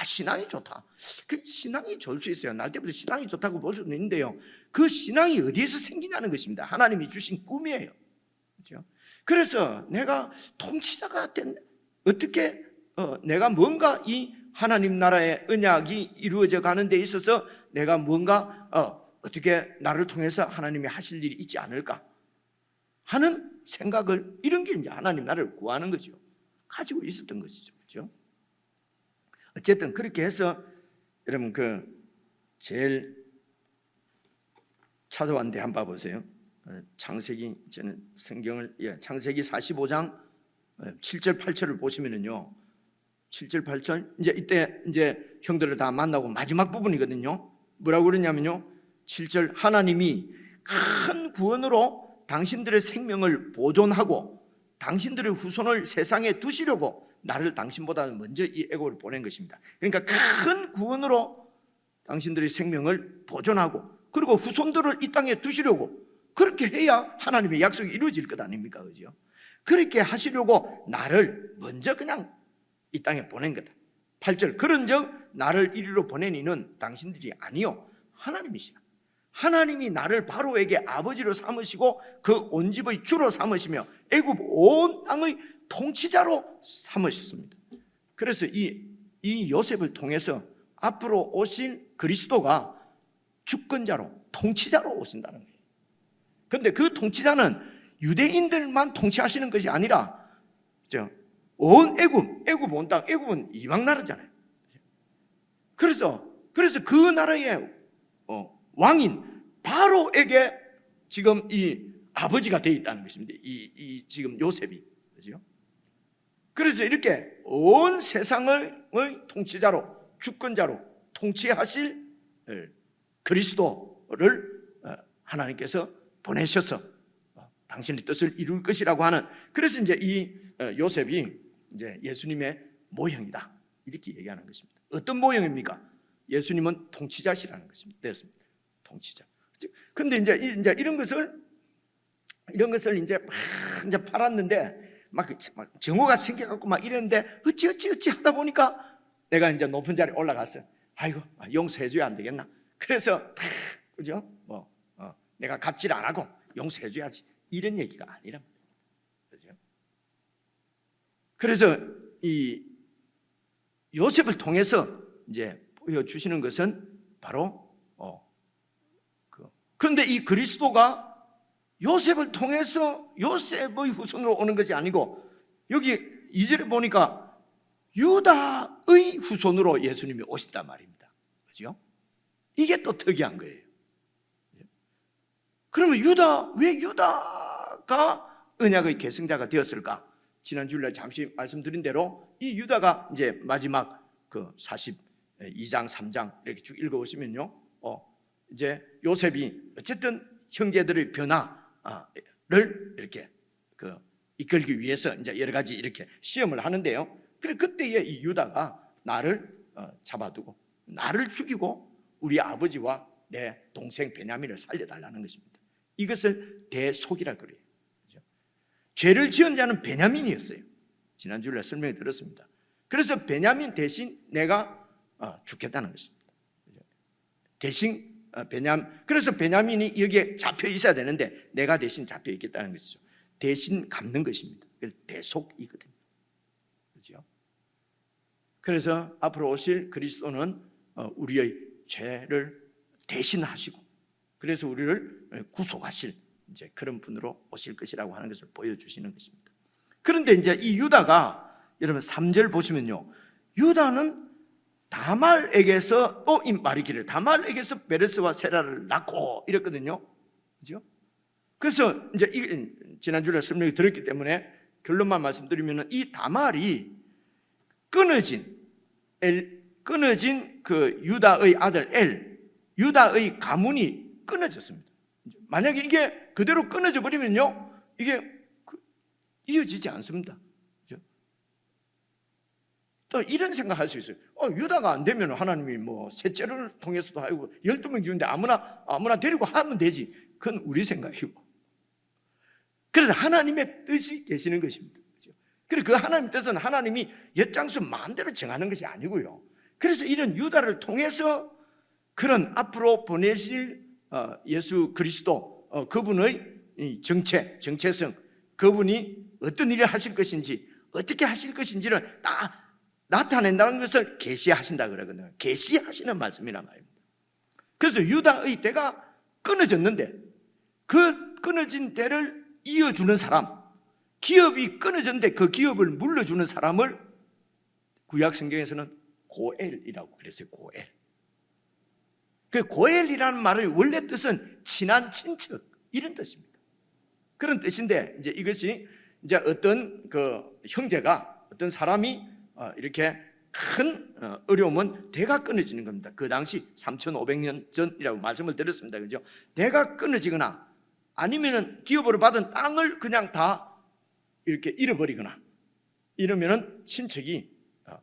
신앙이 좋다. 그 신앙이 좋을 수 있어요. 날 때부터 신앙이 좋다고 볼 수는 있는데요, 그 신앙이 어디에서 생기냐는 것입니다. 하나님이 주신 꿈이에요. 그렇죠? 그래서 내가 통치자가 어떻게 내가 뭔가 이 하나님 나라의 언약이 이루어져 가는 데 있어서 내가 뭔가 어떻게 나를 통해서 하나님이 하실 일이 있지 않을까 하는 생각을, 이런 게 이제 하나님 나라를 구하는 거죠. 가지고 있었던 것이죠. 그렇죠? 어쨌든 그렇게 해서 여러분 제일 찾아왔는데 한번 봐보세요. 창세기, 저는 성경을 창세기 45장 7절 8절을 보시면은요, 7절 8절 이때 형들을 다 만나고 마지막 부분이거든요. 뭐라고 그러냐면요, 7절, 하나님이 큰 구원으로 당신들의 생명을 보존하고 당신들의 후손을 세상에 두시려고 나를 당신보다 먼저 이 애굽을 보낸 것입니다. 그러니까 큰 구원으로 당신들의 생명을 보존하고 그리고 후손들을 이 땅에 두시려고, 그렇게 해야 하나님의 약속이 이루어질 것 아닙니까? 그죠? 그렇게 하시려고 나를 먼저 그냥 이 땅에 보낸 거다. 8절, 그런즉 나를 이리로 보낸 이는 당신들이 아니요 하나님이시라. 하나님이 나를 바로에게 아버지로 삼으시고 그 온 집의 주로 삼으시며 애굽 온 땅의 통치자로 삼으셨습니다. 그래서 이 요셉을 통해서 앞으로 오실 그리스도가 주권자로, 통치자로 오신다는 거예요. 그런데 그 통치자는 유대인들만 통치하시는 것이 아니라 온 애굽 온 땅, 애굽은 이방 나라잖아요. 그래서 그 나라의 왕인 바로에게 지금 이 아버지가 되어 있다는 것입니다. 이 지금 요셉이, 그렇죠? 그래서 이렇게 온 세상의 통치자로, 주권자로 통치하실 그리스도를 하나님께서 보내셔서 당신의 뜻을 이룰 것이라고 하는, 그래서 이제 이 요셉이 이제 예수님의 모형이다, 이렇게 얘기하는 것입니다. 어떤 모형입니까? 예수님은 통치자시라는 것입니다. 됐습니다. 통치자. 근데 이제 이런 것을 이제 팔았는데 막 정오가 생겨갖고 막 이랬는데 어찌 하다 보니까 내가 이제 높은 자리에 올라갔어요. 아이고, 용서해줘야 안 되겠나? 그래서 그죠? 내가 갑질 안 하고 용서해줘야지, 이런 얘기가 아니란 말이에요. 그죠? 그래서 이 요셉을 통해서 이제 보여주시는 것은 바로 그런데 이 그리스도가 요셉을 통해서 요셉의 후손으로 오는 것이 아니고, 여기 2절에 보니까 유다의 후손으로 예수님이 오신단 말입니다. 그죠? 이게 또 특이한 거예요. 그러면 왜 유다가 언약의 계승자가 되었을까? 지난 주일날 잠시 말씀드린 대로 이 유다가 이제 마지막 그 42장 3장 이렇게 쭉 읽어보시면요, 이제 요셉이 어쨌든 형제들의 변화를 이렇게 이끌기 위해서 이제 여러 가지 이렇게 시험을 하는데요. 그래 그때에 이 유다가 나를 잡아두고 나를 죽이고 우리 아버지와 내 동생 베냐민을 살려달라는 것입니다. 이것을 대속이라 그래요. 그죠? 죄를 지은 자는 베냐민이었어요. 지난주에 설명해 드렸습니다. 그래서 베냐민 대신 내가 죽겠다는 것입니다. 대신 그래서 베냐민이 여기에 잡혀 있어야 되는데 내가 대신 잡혀 있겠다는 것이죠. 대신 갚는 것입니다. 대속이거든요. 그렇죠? 그래서 앞으로 오실 그리스도는 우리의 죄를 대신하시고 그래서 우리를 구속하실 이제 그런 분으로 오실 것이라고 하는 것을 보여주시는 것입니다. 그런데 이제 이 유다가 여러분 3절 보시면요, 유다는 다말에게서 또 이 말이 길어요. 다말에게서 베레스와 세라를 낳고 이랬거든요. 그죠? 그래서 이제 지난주에 설명을 드렸기 때문에 결론만 말씀드리면 이 다말이 끊어진 그 유다의 아들 유다의 가문이 끊어졌습니다. 만약에 이게 그대로 끊어져 버리면요, 이게 이어지지 않습니다. 그죠? 또 이런 생각할 수 있어요. 유다가 안 되면 하나님이 뭐 셋째를 통해서도 하고 12명 주는데 아무나 데리고 하면 되지. 그건 우리 생각이고. 그래서 하나님의 뜻이 계시는 것입니다. 그리고 그 하나님 뜻은 하나님이 엿장수 마음대로 정하는 것이 아니고요. 그래서 이런 유다를 통해서 그런 앞으로 보내실 예수 그리스도 그분의 정체성, 그분이 어떤 일을 하실 것인지 어떻게 하실 것인지를 다 나타낸다는 것을 계시하신다 그러거든요. 계시하시는 말씀이란 말입니다. 그래서 유다의 때가 끊어졌는데 그 끊어진 때를 이어주는 사람, 기업이 끊어졌는데 그 기업을 물려주는 사람을 구약 성경에서는 고엘이라고 그랬어요. 고엘. 그 고엘이라는 말의 원래 뜻은 친한 친척 이런 뜻입니다. 그런 뜻인데 이제 이것이 이제 어떤 그 형제가 어떤 사람이 이렇게 큰 어려움은 대가 끊어지는 겁니다. 그 당시 3,500년 전이라고 말씀을 드렸습니다. 그죠? 대가 끊어지거나 아니면은 기업으로 받은 땅을 그냥 다 이렇게 잃어버리거나 이러면은 친척이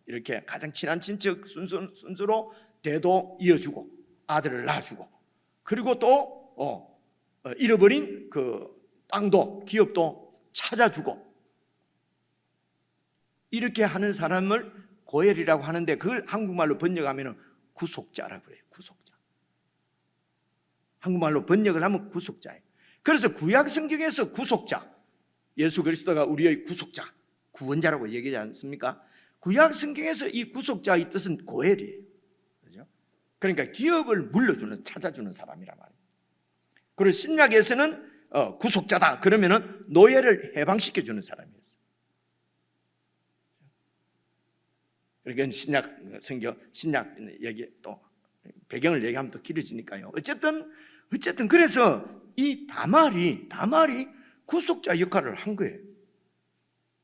이렇게 가장 친한 친척 순서로 대도 이어주고 아들을 낳아주고 그리고 또 잃어버린 그 땅도 기업도 찾아주고 이렇게 하는 사람을 고엘이라고 하는데 그걸 한국말로 번역하면 구속자라고 그래요. 구속자. 한국말로 번역을 하면 구속자예요. 그래서 구약 성경에서 구속자, 예수 그리스도가 우리의 구속자, 구원자라고 얘기하지 않습니까? 구약 성경에서 이 구속자의 뜻은 고엘이에요. 그렇죠? 그러니까 기업을 물려주는, 찾아주는 사람이란 말이에요. 그리고 신약에서는 구속자다 그러면은 노예를 해방시켜주는 사람이었어요. 그러니까 신약 얘기 또 배경을 얘기하면 또 길어지니까요. 어쨌든 그래서 이 다말이 구속자 역할을 한 거예요.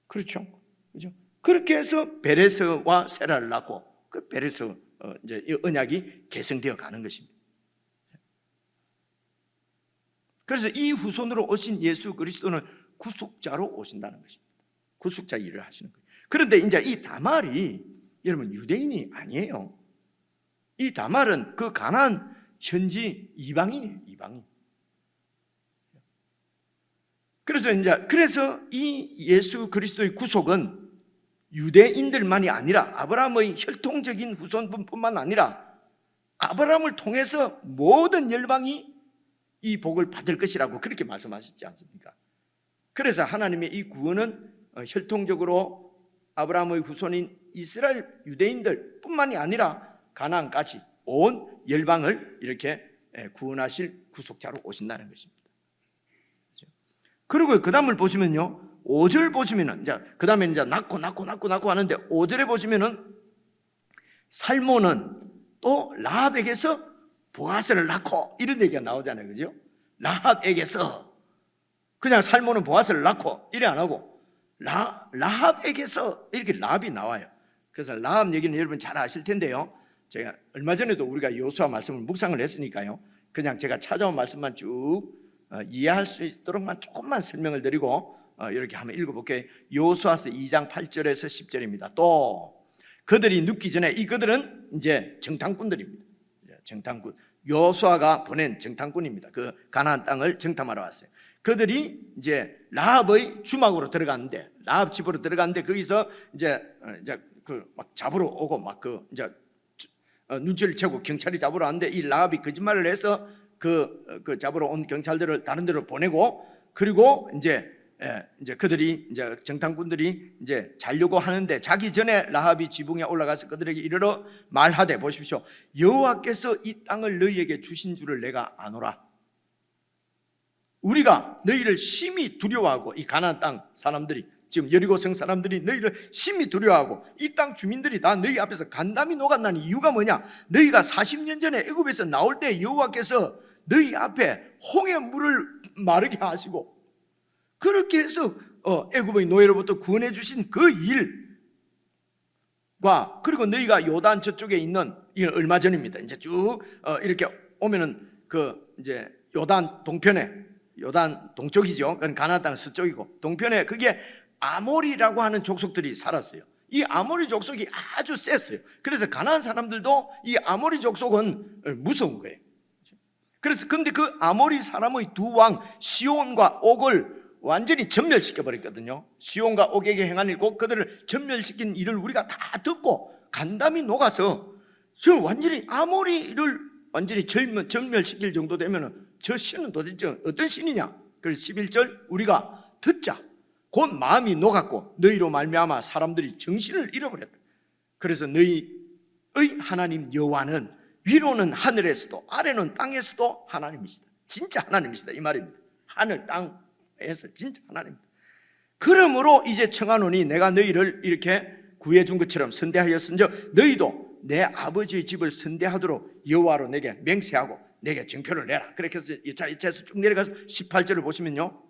그렇죠? 그죠? 그렇게 해서 베레스와 세라를 낳고 그 베레스 이제 이 언약이 계승되어 가는 것입니다. 그래서 이 후손으로 오신 예수 그리스도는 구속자로 오신다는 것입니다. 구속자 일을 하시는 거예요. 그런데 이제 이 다말이 여러분 유대인이 아니에요. 이 다말은 그 가나안 현지 이방인이에요. 이방인. 그래서 이 예수 그리스도의 구속은 유대인들만이 아니라 아브라함의 혈통적인 후손뿐만 아니라 아브라함을 통해서 모든 열방이 이 복을 받을 것이라고 그렇게 말씀하셨지 않습니까? 그래서 하나님의 이 구원은 혈통적으로 아브라함의 후손인 이스라엘 유대인들 뿐만이 아니라 가나안까지 온 열방을 이렇게 구원하실 구속자로 오신다는 것입니다. 그리고 그 다음을 보시면요, 5절 보시면은 그 다음에 이제 낳고 하는데 5절에 보시면은 살몬은 또 라합에게서 보아스를 낳고 이런 얘기가 나오잖아요, 그죠? 라합에게서 그냥 살몬은 보아스를 낳고 이래 안 하고 라합에게서 이렇게 라합이 나와요. 그래서 라합 얘기는 여러분 잘 아실 텐데요. 제가 얼마 전에도 우리가 여호수아 말씀을 묵상을 했으니까요. 그냥 제가 찾아온 말씀만 쭉 이해할 수 있도록만 조금만 설명을 드리고 이렇게 한번 읽어볼게요. 여호수아서 2장 8절에서 10절입니다. 또 그들이 눕기 전에 이 그들은 이제 정탐꾼들입니다. 정탐꾼 여호수아가 보낸 정탐꾼입니다. 그 가나안 땅을 정탐하러 왔어요. 그들이 이제 라합의 주막으로 들어갔는데, 라합 집으로 들어갔는데 거기서 이제 그 막 잡으러 오고 막 그 이제 눈치를 채고 경찰이 잡으러 왔는데, 이 라합이 거짓말을 해서 그 잡으러 온 경찰들을 다른 데로 보내고, 그리고 이제 그들이 이제 정탐꾼들이 이제 자려고 하는데, 자기 전에 라합이 지붕에 올라가서 그들에게 이르러 말하되, 보십시오, 여호와께서 이 땅을 너희에게 주신 줄을 내가 아노라. 우리가 너희를 심히 두려워하고, 이 가나안 땅 사람들이, 지금 여리고성 사람들이 너희를 심히 두려워하고, 이 땅 주민들이 다 너희 앞에서 간담이 녹았나니 이유가 뭐냐? 너희가 40년 전에 애굽에서 나올 때 여호와께서 너희 앞에 홍해 물을 마르게 하시고, 그렇게 해서 애굽의 노예로부터 구원해 주신 그 일과, 그리고 너희가 요단 저쪽에 있는, 이건 얼마 전입니다. 이제 쭉 이렇게 오면은 그 이제 요단 동편에, 요단 동쪽이죠. 그건 가나안 땅 서쪽이고, 동편에 그게 아모리라고 하는 족속들이 살았어요. 이 아모리 족속이 아주 셌어요. 그래서 가나안 사람들도 이 아모리 족속은 무서운 거예요. 그래서 근데 그 아모리 사람의 두 왕 시온과 옥을 완전히 전멸시켜 버렸거든요. 시온과 옥에게 행한 일, 곧 그들을 전멸시킨 일을 우리가 다 듣고 간담이 녹아서 지금 완전히 아모리를 완전히 전멸시킬 정도 되면은 저 신은 도대체 어떤 신이냐? 그래서 11절 우리가 듣자. 곧 마음이 녹았고 너희로 말미암아 사람들이 정신을 잃어버렸다. 그래서 너희의 하나님 여호와는 위로는 하늘에서도 아래는 땅에서도 하나님이시다. 진짜 하나님이시다 이 말입니다. 하늘 땅에서 진짜 하나님입니다. 그러므로 이제 청하노니 내가 너희를 이렇게 구해준 것처럼 선대하였은즉 너희도 내 아버지의 집을 선대하도록 여호와로 내게 맹세하고 내게 증표를 내라. 그렇게 해서 2차에서 쭉 내려가서 18절을 보시면요,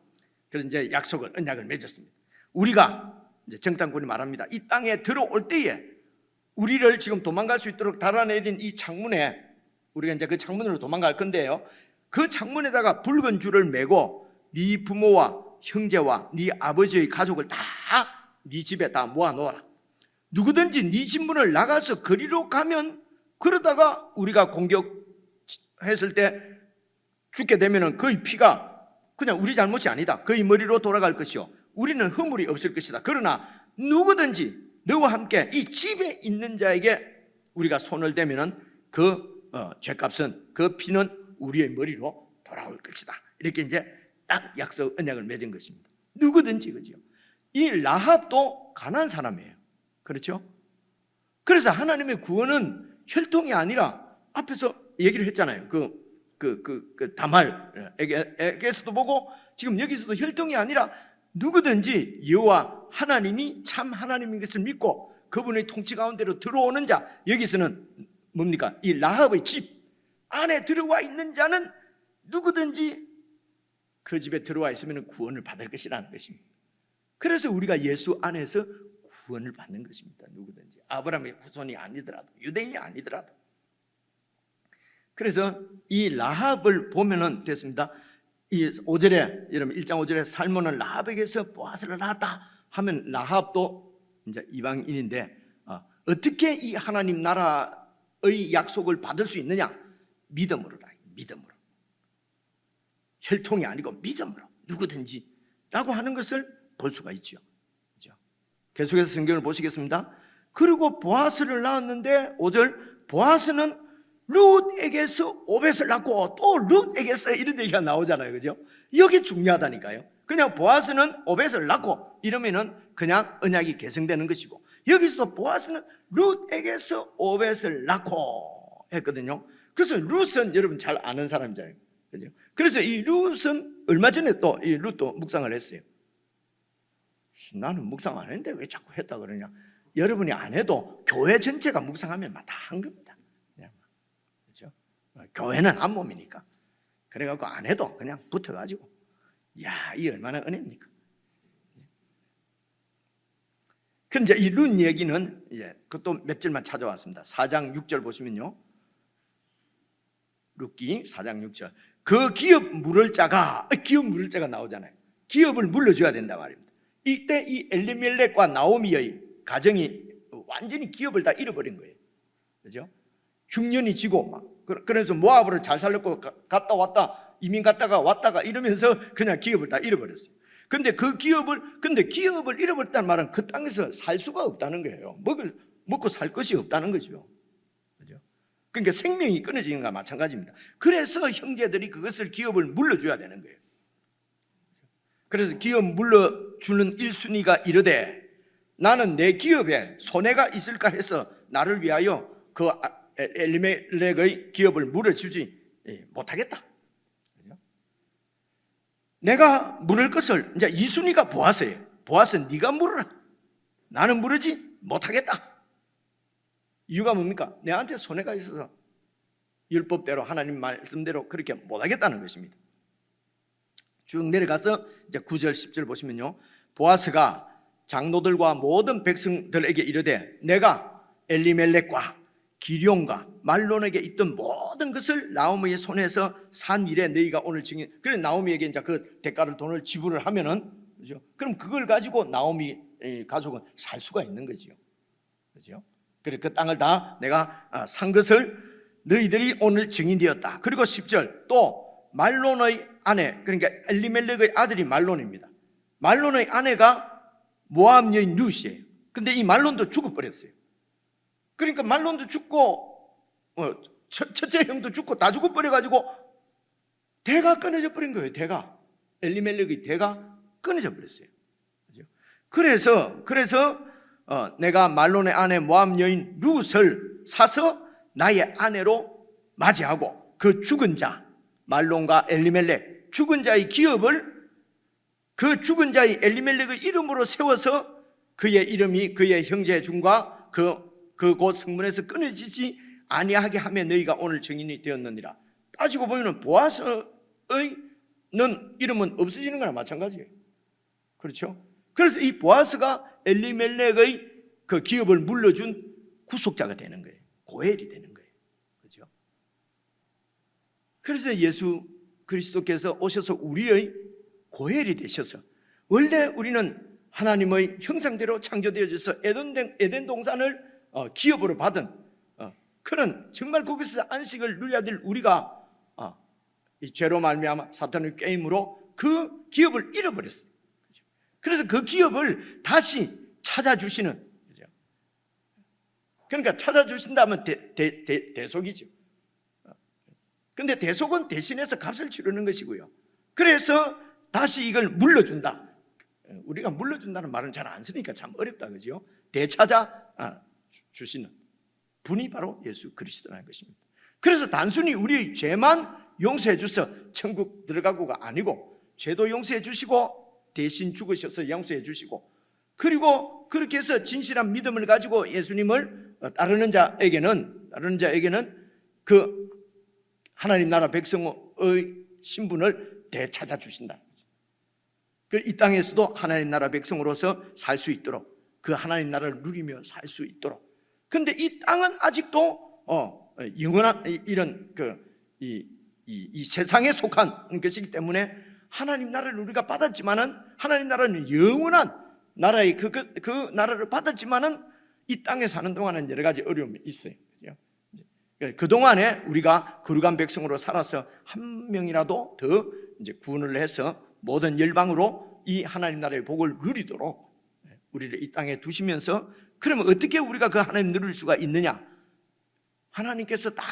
그래서 이제 약속을, 언약을 맺었습니다. 우리가 이제 정탐꾼이 말합니다. 이 땅에 들어올 때에 우리를 지금 도망갈 수 있도록 달아내린 이 창문에, 우리가 이제 그 창문으로 도망갈 건데요, 그 창문에다가 붉은 줄을 매고 네 부모와 형제와 네 아버지의 가족을 다 네 집에 다 모아놓아라. 누구든지 네 집 문을 나가서 거리로 가면, 그러다가 우리가 공격했을 때 죽게 되면은 그의 피가 그냥 우리 잘못이 아니다. 그의 머리로 돌아갈 것이요, 우리는 허물이 없을 것이다. 그러나 누구든지 너와 함께 이 집에 있는 자에게 우리가 손을 대면은 그 죄값은, 그 피는 우리의 머리로 돌아올 것이다. 이렇게 이제 딱 약속, 언약을 맺은 것입니다. 누구든지, 그죠? 이 라합도 가난한 사람이에요. 그렇죠? 그래서 하나님의 구원은 혈통이 아니라, 앞에서 얘기를 했잖아요. 다말에게서도 보고 지금 여기서도 혈통이 아니라 누구든지 여호와 하나님이 참 하나님인 것을 믿고 그분의 통치 가운데로 들어오는 자, 여기서는 뭡니까? 이 라합의 집 안에 들어와 있는 자는 누구든지 그 집에 들어와 있으면 구원을 받을 것이라는 것입니다. 그래서 우리가 예수 안에서 구원을 받는 것입니다. 누구든지, 아브라함의 후손이 아니더라도, 유대인이 아니더라도. 그래서 이 라합을 보면은 됐습니다. 이 5절에, 여러분 1장 5절에 살몬은 라합에게서 보아스를 낳았다 하면, 라합도 이제 이방인인데 어떻게 이 하나님 나라의 약속을 받을 수 있느냐? 믿음으로다. 믿음으로. 혈통이 아니고 믿음으로, 누구든지 라고 하는 것을 볼 수가 있죠. 계속해서 성경을 보시겠습니다. 그리고 보아스를 낳았는데 5절, 보아스는 룻에게서 오벳을 낳고 또 룻에게서 이런 얘기가 나오잖아요. 그죠? 여기 중요하다니까요. 그냥 보아스는 오벳을 낳고 이러면은 그냥 언약이 계승되는 것이고, 여기서도 보아스는 룻에게서 오벳을 낳고 했거든요. 그래서 룻은 여러분 잘 아는 사람이잖아요. 그죠? 그래서 이 룻은 얼마 전에 또 이 룻도 묵상을 했어요. 나는 묵상 안 했는데 왜 자꾸 했다 그러냐? 여러분이 안 해도 교회 전체가 묵상하면 다 한 겁니다. 그렇죠? 교회는 한 몸이니까. 그래갖고 안 해도 그냥 붙어가지고, 야, 이 얼마나 은혜입니까? 그럼 이제 이 룻 얘기는 그것도 몇 절만 찾아왔습니다. 4장 6절 보시면요, 룻기 4장 6절, 그 기업 물을 자가 나오잖아요. 기업을 물려줘야 된다 말입니다. 이때 이 엘리멜렉과 나오미의 가정이 완전히 기업을 다 잃어버린 거예요. 그죠? 흉년이 지고 막 그래서 모압으로 잘 살렸고 갔다 왔다 이민 갔다가 왔다가 이러면서 그냥 기업을 다 잃어버렸어요. 근데 기업을 잃어버렸다는 말은 그 땅에서 살 수가 없다는 거예요. 먹고 살 것이 없다는 거죠. 그죠? 그러니까 생명이 끊어지는 것과 마찬가지입니다. 그래서 형제들이 그것을 기업을 물려줘야 되는 거예요. 그래서 기업 물려주는 1순위가 이르되 나는 내 기업에 손해가 있을까 해서 나를 위하여 그 엘리멜렉의 기업을 물어주지 못하겠다. 내가 물을 것을 이제 2순위가 보아스예요. 보아스 네가 물어라. 나는 물으지 못하겠다. 이유가 뭡니까? 내한테 손해가 있어서 율법대로 하나님 말씀대로 그렇게 못하겠다는 것입니다. 쭉 내려가서 이제 9절 10절 보시면요, 보아스가 장로들과 모든 백성들에게 이르되 내가 엘리멜렉과 기룡과 말론에게 있던 모든 것을 나오미의 손에서 산 일에 너희가 오늘 증인. 그래 나오미에게 이제 그 대가를 돈을 지불을 하면은, 그죠? 그럼 그걸 가지고 나오미 가족은 살 수가 있는 거지요. 그죠? 그래 그 땅을 다 내가 산 것을 너희들이 오늘 증인되었다. 그리고 10절 또 말론의 아내, 그러니까 엘리멜렉의 아들이 말론입니다. 말론의 아내가 모압 여인 룻이에요. 근데 이 말론도 죽어버렸어요. 그러니까 말론도 죽고 첫째 형도 죽고 다 죽어버려가지고 대가 끊어져 버린 거예요. 대가 엘리멜렉의 대가 끊어져 버렸어요. 그래서 내가 말론의 아내 모압 여인 룻을 사서 나의 아내로 맞이하고 그 죽은 자 말론과 엘리멜렉 죽은 자의 기업을 그 죽은 자의 엘리멜렉의 이름으로 세워서 그의 이름이 그의 형제 중과 그곳 성문에서 끊어지지 아니하게 하며 너희가 오늘 증인이 되었느니라. 따지고 보면 보아스의 이름은 없어지는 거나 마찬가지예요. 그렇죠? 그래서 이 보아스가 엘리멜렉의 그 기업을 물려준 구속자가 되는 거예요. 고엘이 되는 거예요. 그렇죠? 그래서 예수 그리스도께서 오셔서 우리의 고엘이 되셔서, 원래 우리는 하나님의 형상대로 창조되어져서 에덴 동산을 기업으로 받은 그런 정말 거기서 안식을 누려야 될 우리가 이 죄로 말미암아 사탄의 게임으로 그 기업을 잃어버렸어요. 그래서 그 기업을 다시 찾아주시는, 그러니까 찾아주신다면 대속이죠. 근데 대속은 대신해서 값을 치르는 것이고요. 그래서 다시 이걸 물려준다. 우리가 물려준다는 말은 잘 안 쓰니까 참 어렵다, 그죠? 되찾아 주시는 분이 바로 예수 그리스도라는 것입니다. 그래서 단순히 우리의 죄만 용서해 주셔서 천국 들어가고가 아니고, 죄도 용서해 주시고 대신 죽으셔서 용서해 주시고, 그리고 그렇게 해서 진실한 믿음을 가지고 예수님을 따르는 자에게는 그 하나님 나라 백성의 신분을 되찾아 주신다. 이 땅에서도 하나님 나라 백성으로서 살 수 있도록, 그 하나님 나라를 누리며 살 수 있도록. 근데 이 땅은 아직도 영원한 이런 이 세상에 속한 것이기 때문에 하나님 나라를 우리가 받았지만은, 하나님 나라는 영원한 나라의 그 나라를 받았지만은 이 땅에 사는 동안은 여러 가지 어려움이 있어요. 그 동안에 우리가 거룩한 백성으로 살아서 한 명이라도 더 이제 구원을 해서 모든 열방으로 이 하나님 나라의 복을 누리도록 우리를 이 땅에 두시면서, 그러면 어떻게 우리가 그 하나님 누릴 수가 있느냐? 하나님께서 다,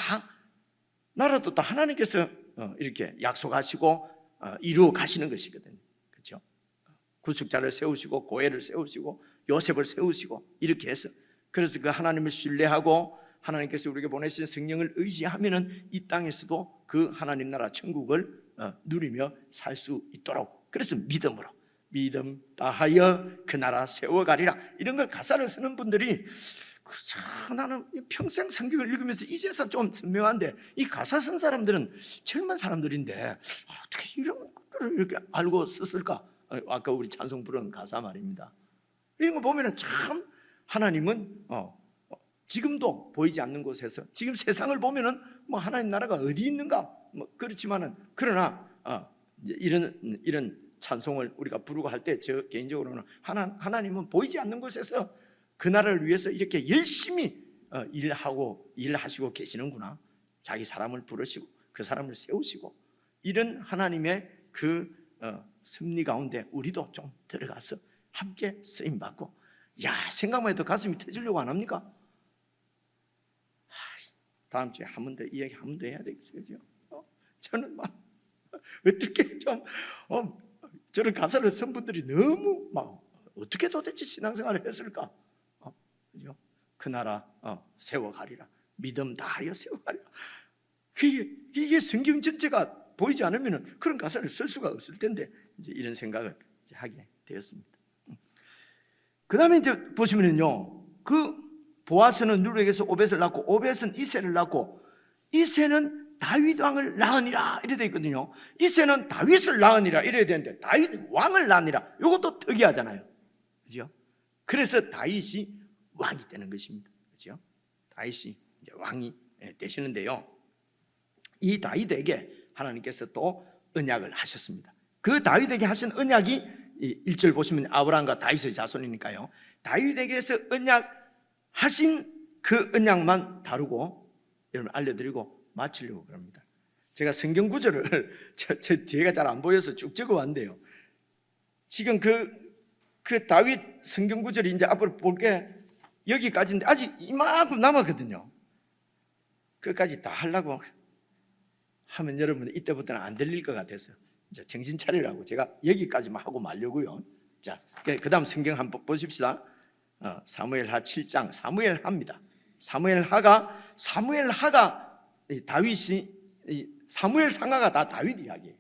나라도 다 하나님께서 이렇게 약속하시고 이루어 가시는 것이거든요. 그렇죠? 구속자를 세우시고 고엘을 세우시고 요셉을 세우시고 이렇게 해서, 그래서 그 하나님을 신뢰하고 하나님께서 우리에게 보내신 성령을 의지하면은 이 땅에서도 그 하나님 나라 천국을 누리며 살 수 있도록, 그래서 믿음 다하여 그 나라 세워가리라, 이런 걸 가사를 쓰는 분들이, 나는 평생 성경을 읽으면서 이제서 좀 선명한데, 이 가사 쓴 사람들은 젊은 사람들인데 어떻게 이런 걸 이렇게 알고 썼을까? 아까 우리 찬송 부르는 가사 말입니다. 이런 거 보면 참 하나님은 지금도 보이지 않는 곳에서, 지금 세상을 보면은 뭐 하나님 나라가 어디 있는가 뭐 그렇지만은, 그러나 이런 찬송을 우리가 부르고 할 때 저 개인적으로는 하나님은 보이지 않는 곳에서 그 나라를 위해서 이렇게 열심히 일하시고 계시는구나, 자기 사람을 부르시고 그 사람을 세우시고 이런 하나님의 그 섭리 가운데 우리도 좀 들어가서 함께 쓰임 받고, 야, 생각만 해도 가슴이 터지려고 안 합니까? 다음 주에 한 번 더 이야기 한 번 더 해야 되겠어요. 저는 막 어떻게 좀 저런 가사를 쓴 분들이 너무 막 어떻게 도대체 신앙생활을 했을까? 그죠? 그 나라 세워가리라, 믿음 다하여 세워가리라. 이게 성경 전체가 보이지 않으면 그런 가사를 쓸 수가 없을 텐데 이제 이런 생각을 이제 하게 되었습니다. 그 다음에 이제 보시면은요, 그 보아스는 누르에게서 오벳을 낳고 오벳은 이새를 낳고 이새는 다윗 왕을 낳으니라 이래 돼 있거든요. 이새는 다윗을 낳으니라 이래야 되는데 다윗 왕을 낳으니라, 이것도 특이하잖아요. 그죠? 그래서 다윗이 왕이 되는 것입니다. 그죠? 다윗이 이제 왕이 되시는데요, 이 다윗에게 하나님께서 또 언약을 하셨습니다. 그 다윗에게 하신 언약이 1절 보시면 아브라함과 다윗의 자손이니까요, 다윗에게서 언약하신 그 언약만 다루고 여러분 알려드리고 마치려고 그럽니다. 제가 성경 구절을 제 뒤에가 잘 안 보여서 쭉 적어왔는데요, 지금 그 다윗 성경 구절이 이제 앞으로 볼게 여기까지인데 아직 이만큼 남았거든요. 끝까지 다 하려고 하면 여러분 이때부터는 안 들릴 것 같아서 이제 정신 차리라고 제가 여기까지만 하고 말려고요. 자, 그 다음 성경 한번 보십시다. 사무엘하 7장, 사무엘하입니다. 사무엘하가 다윗이, 사무엘 상하가 다 다윗 이야기예요.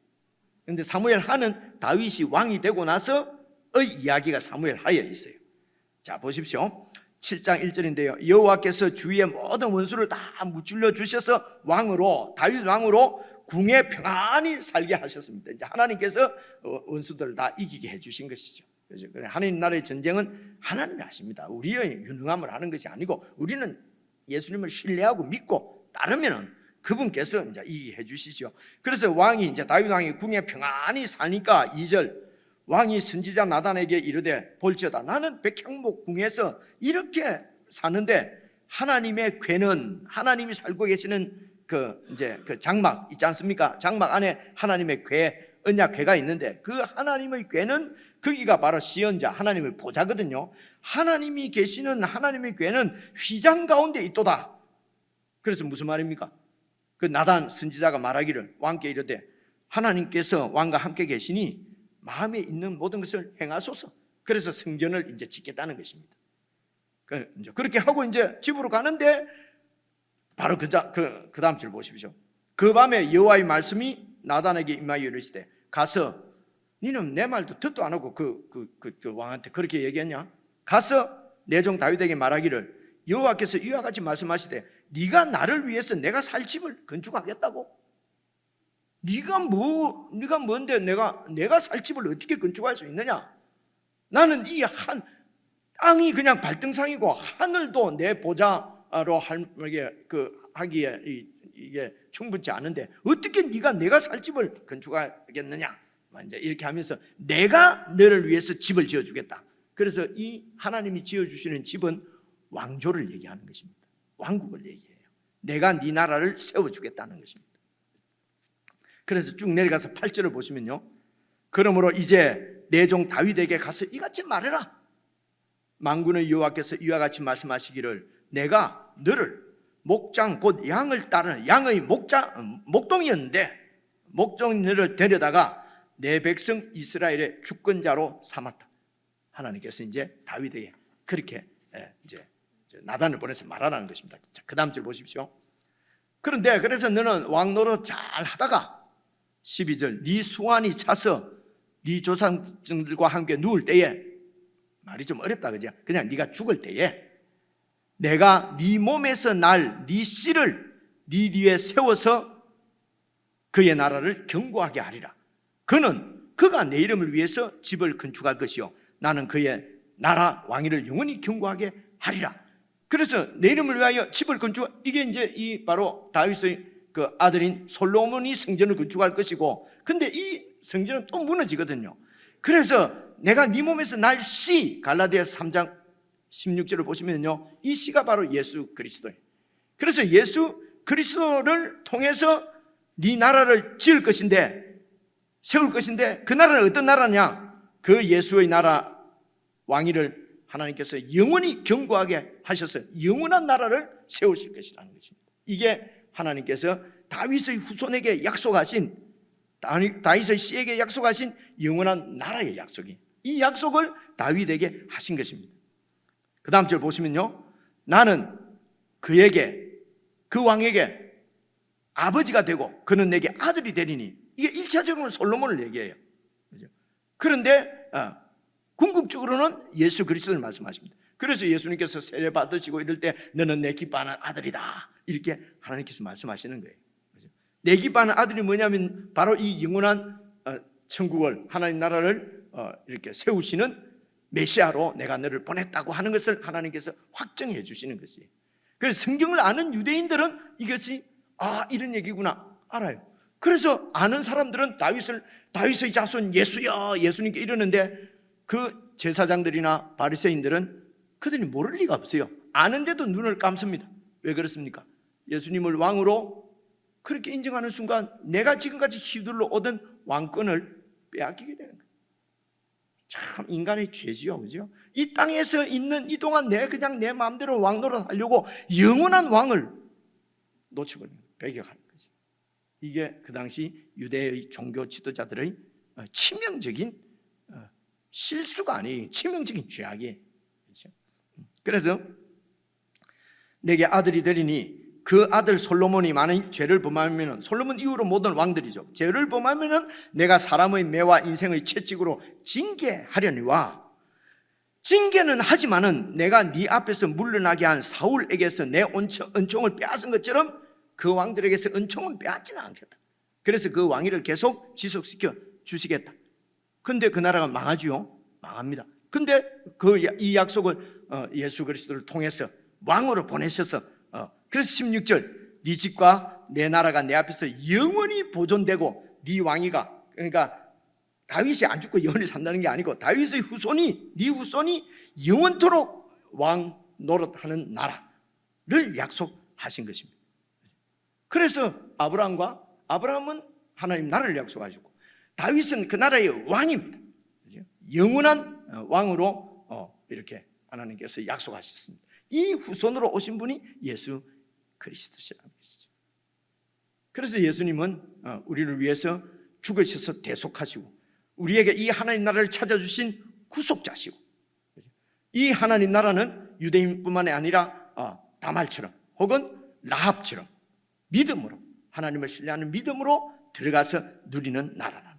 그런데 사무엘하는 다윗이 왕이 되고 나서의 이야기가 사무엘하에 있어요. 자, 보십시오. 7장 1절인데요, 여호와께서 주위의 모든 원수를 다 무찔러 주셔서 왕으로, 다윗 왕으로 궁에 평안히 살게 하셨습니다. 이제 하나님께서 원수들을 다 이기게 해주신 것이죠. 그래서 하나님 나라의 전쟁은 하나님이 하십니다. 우리의 유능함을 하는 것이 아니고 우리는 예수님을 신뢰하고 믿고 따르면은 그분께서 이제 이기게 해주시죠. 그래서 왕이 이제 다윗 왕이 궁에 평안히 사니까 2절, 왕이 선지자 나단에게 이르되 볼지어다 나는 백향목 궁에서 이렇게 사는데 하나님의 궤는, 하나님이 살고 계시는 그 장막 있지 않습니까? 장막 안에 하나님의 궤, 언약 궤가 있는데 그 하나님의 궤는 거기가 바로 시언자 하나님의 보좌거든요. 하나님이 계시는 하나님의 궤는 휘장 가운데 있도다. 그래서 무슨 말입니까? 그 나단 선지자가 말하기를 왕께 이르되 하나님께서 왕과 함께 계시니 마음에 있는 모든 것을 행하소서. 그래서 성전을 이제 짓겠다는 것입니다. 그렇게 하고 이제 집으로 가는데 바로 그 다음 절 보십시오. 그 밤에 여호와의 말씀이 나단에게 임하여 이르시되 가서, 니는 내 말도 듣도 안 하고 그 왕한테 그렇게 얘기했냐? 가서 내 종 다윗에게 말하기를 여호와께서 이와 같이 말씀하시되 네가 나를 위해서 내가 살 집을 건축하겠다고? 네가 뭔데 내가 살 집을 어떻게 건축할 수 있느냐? 나는 이 땅이 그냥 발등상이고 하늘도 내 보좌로 하기에 이게 충분치 않은데 어떻게 네가 내가 살 집을 건축하겠느냐? 이제 이렇게 하면서 내가 너를 위해서 집을 지어주겠다. 그래서 이 하나님이 지어주시는 집은 왕조를 얘기하는 것입니다. 왕국을 얘기해요. 내가 네 나라를 세워주겠다는 것입니다. 그래서 쭉 내려가서 8절을 보시면요, 그러므로 이제 내 종 다윗에게 가서 이같이 말해라. 만군의 여호와께서 이와 같이 말씀하시기를 내가 너를 목장 곧 양을 따르는 양의 목동이었는데 목동이를 데려다가 내 백성 이스라엘의 주권자로 삼았다. 하나님께서 이제 다윗에게 그렇게 이제 나단을 보내서 말하라는 것입니다. 자, 그 다음 줄 보십시오. 그런데 그래서 너는 왕 노릇 잘 하다가 12절, 네 수완이 차서 네 조상들과 함께 누울 때에, 말이 좀 어렵다 그죠? 그냥 네가 죽을 때에 내가 네 몸에서 날 네 씨를 네 뒤에 세워서 그의 나라를 견고하게 하리라. 그가 내 이름을 위해서 집을 건축할 것이요 나는 그의 나라 왕위를 영원히 견고하게 하리라. 그래서 내 이름을 위하여 집을 건축, 이게 이제 이 바로 다윗의 그 아들인 솔로몬이 성전을 건축할 것이고, 근데 이 성전은 또 무너지거든요. 그래서 내가 네 몸에서 날 씨, 갈라디아서 3장 16절을 보시면요, 이 씨가 바로 예수 그리스도예요. 그래서 예수 그리스도를 통해서 네 나라를 지을 것인데, 세울 것인데, 그 나라는 어떤 나라냐? 그 예수의 나라 왕위를 하나님께서 영원히 견고하게 하셔서 영원한 나라를 세우실 것이라는 것입니다. 이게 하나님께서 다윗의 후손에게 약속하신, 다윗의 씨에게 약속하신 영원한 나라의 약속이, 이 약속을 다윗에게 하신 것입니다. 그 다음 절 보시면요, 나는 그에게, 그 왕에게 아버지가 되고 그는 내게 아들이 되리니, 이게 1차적으로는 솔로몬을 얘기해요. 그런데 궁극적으로는 예수 그리스도를 말씀하십니다. 그래서 예수님께서 세례 받으시고 이럴 때 너는 내 기뻐하는 아들이다, 이렇게 하나님께서 말씀하시는 거예요. 내 기뻐하는 아들이 뭐냐면 바로 이 영원한 천국을, 하나님 나라를 이렇게 세우시는 메시아로 내가 너를 보냈다고 하는 것을 하나님께서 확정해 주시는 것이에요. 그래서 성경을 아는 유대인들은 이것이 이런 얘기구나 알아요. 그래서 아는 사람들은 다윗의 자손 예수야, 예수님께 이러는데, 그 제사장들이나 바리새인들은 그들이 모를 리가 없어요. 아는데도 눈을 감습니다. 왜 그렇습니까? 예수님을 왕으로 그렇게 인정하는 순간 내가 지금까지 휘둘러 얻은 왕권을 빼앗기게 되는 거예요. 참 인간의 죄지요, 그죠? 이 땅에서 있는 이 동안 그냥 내 마음대로 왕 노릇하려고 영원한 왕을 놓쳐버리는 거예요. 배격하는 거죠. 이게 그 당시 유대의 종교 지도자들의 치명적인 실수가 아니에요. 치명적인 죄악이에요. 그렇죠? 그래서 내게 아들이 되리니, 그 아들 솔로몬이 많은 죄를 범하면, 솔로몬 이후로 모든 왕들이죠, 죄를 범하면 내가 사람의 매와 인생의 채찍으로 징계하려니와, 징계는 하지만은 내가 네 앞에서 물러나게 한 사울에게서 내 은총을 빼앗은 것처럼 그 왕들에게서 은총은 빼앗지는 않겠다. 그래서 그 왕위를 계속 지속시켜 주시겠다. 근데 그 나라가 망하지요? 망합니다. 근데 이 약속을 예수 그리스도를 통해서 왕으로 보내셔서, 그래서 16절, 네 집과 내 나라가 내 앞에서 영원히 보존되고 네 왕위가, 그러니까 다윗이 안 죽고 영원히 산다는 게 아니고 다윗의 후손이, 네 후손이 영원토록 왕 노릇하는 나라를 약속하신 것입니다. 그래서 아브라함은 하나님 나라를 약속하셨고, 다윗은 그 나라의 왕입니다. 영원한 왕으로 이렇게 하나님께서 약속하셨습니다. 이 후손으로 오신 분이 예수 그리스도시라는 것이죠. 그래서 예수님은 우리를 위해서 죽으셔서 대속하시고, 우리에게 이 하나님 나라를 찾아주신 구속자시고, 이 하나님 나라는 유대인뿐만이 아니라 다말처럼 혹은 라합처럼 믿음으로, 하나님을 신뢰하는 믿음으로 들어가서 누리는 나라라.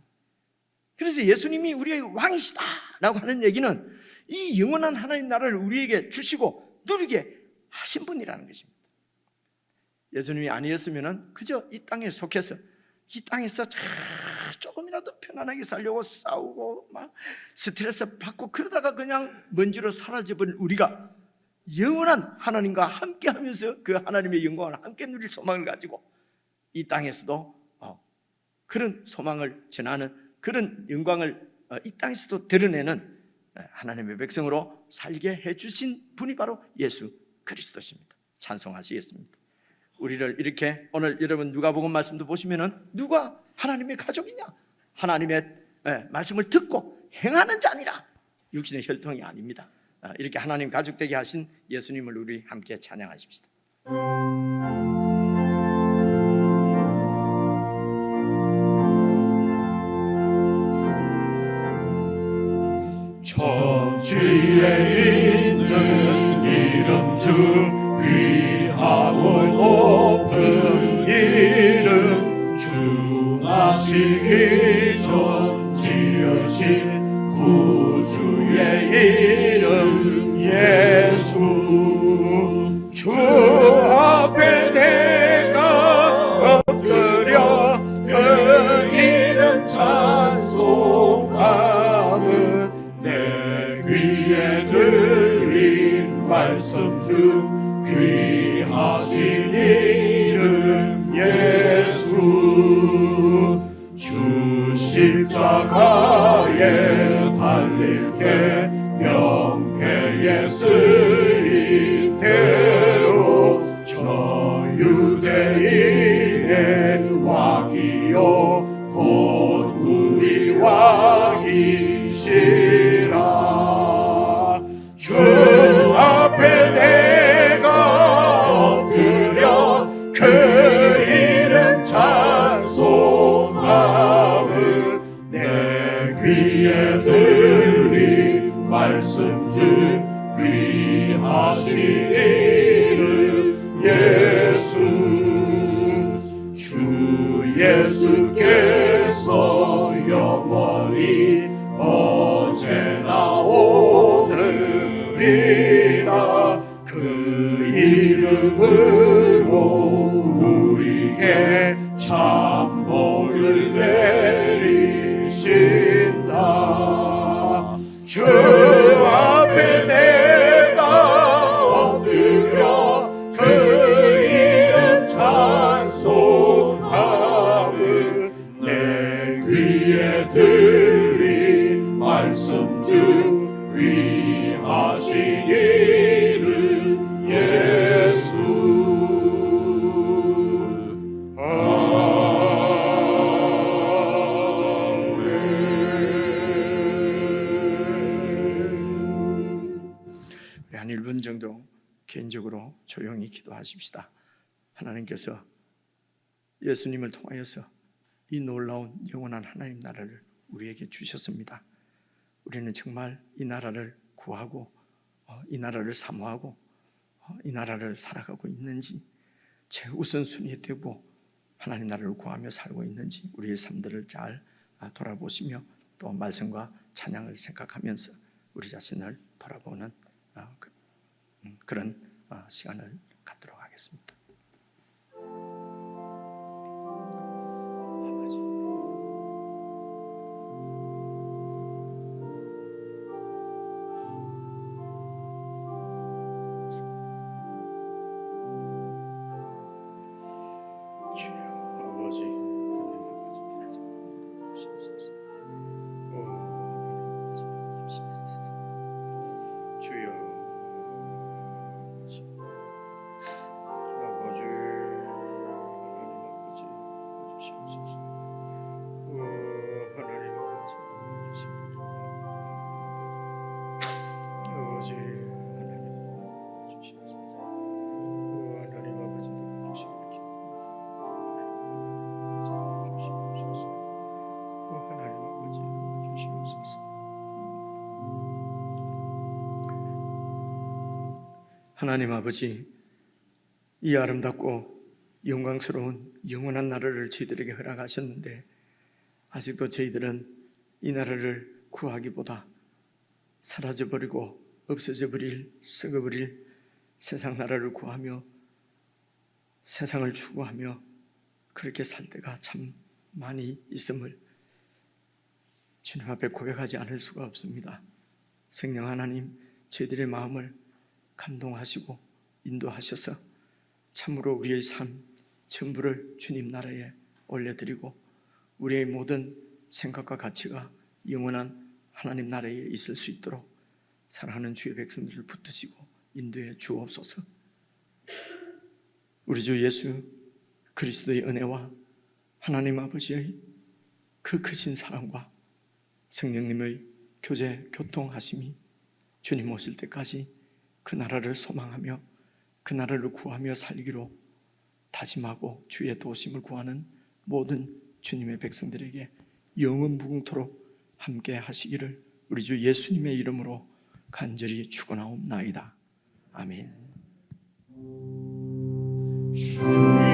그래서 예수님이 우리의 왕이시다라고 하는 얘기는 이 영원한 하나님 나라를 우리에게 주시고 누리게 하신 분이라는 것입니다. 예수님이 아니었으면 그저 이 땅에 속해서, 이 땅에서 조금이라도 편안하게 살려고 싸우고 막 스트레스 받고 그러다가 그냥 먼지로 사라져버린 우리가 영원한 하나님과 함께하면서 그 하나님의 영광을 함께 누릴 소망을 가지고 이 땅에서도 그런 소망을 전하는, 그런 영광을 이 땅에서도 드러내는 하나님의 백성으로 살게 해주신 분이 바로 예수 그리스도십니다. 찬송하시겠습니다. 우리를 이렇게, 오늘 여러분 누가복음 말씀도 보시면은 누가 하나님의 가족이냐? 하나님의 말씀을 듣고 행하는 자니라. 육신의 혈통이 아닙니다. 이렇게 하나님 가족 되게 하신 예수님을 우리 함께 찬양하십시다. 천지에 있는 이름 중 귀하고 높은 이름, 주 나시기 전 지으신 구주의 이름 예수. 주 앞에 내가 엎드려 그 이름 찬송하는, 내 귀에 들린 말씀 중 귀하신 이름 예수. 주 귀에 들린 말씀 중 귀하신 이름 예수 주 예수께서 영원히 어제나 오늘이나 그 이름으로 우리에게 참복을 내리신다. 주 앞에 내가 엎드려 그 이름 찬송함은 내 귀에 들린 말씀 중 귀하신 이름 예수 우리 한 1분 정도 개인적으로 조용히 기도하십시다. 하나님께서 예수님을 통하여서 이 놀라운 영원한 하나님 나라를 우리에게 주셨습니다. 우리는 정말 이 나라를 구하고 이 나라를 사모하고 이 나라를 살아가고 있는지, 최우선순위에 두고 하나님 나라를 구하며 살고 있는지 우리의 삶들을 잘 돌아보시며 또 말씀과 찬양을 생각하면서 우리 자신을 돌아보는 그런 시간을 갖도록 하겠습니다. 아버지, 주여, 아버지, 주시옵소서. 하나님 아버지, 아버지, 하나님 주시옵소서. 하나님 아버지, 주시옵소서. 하나님 아버지 주시옵소서. 하나님 아버지, 이 아름답고 영광스러운 영원한 나라를 저희들에게 허락하셨는데 아직도 저희들은 이 나라를 구하기보다 사라져버리고 없어져버릴, 썩어버릴 세상 나라를 구하며 세상을 추구하며 그렇게 살 때가 참 많이 있음을 주님 앞에 고백하지 않을 수가 없습니다. 성령 하나님, 저희들의 마음을 감동하시고 인도하셔서 참으로 우리의 삶 전부를 주님 나라에 올려드리고 우리의 모든 생각과 가치가 영원한 하나님 나라에 있을 수 있도록 사랑하는 주의 백성들을 붙드시고 인도해 주옵소서. 우리 주 예수 그리스도의 은혜와 하나님 아버지의 그 크신 사랑과 성령님의 교제 교통하심이 주님 오실 때까지 그 나라를 소망하며 그 나라를 구하며 살기로 다짐하고 주의 도우심을 구하는 모든 주님의 백성들에게 영원 무궁토록 함께 하시기를 우리 주 예수님의 이름으로 간절히 축원하옵나이다. 아멘. 주여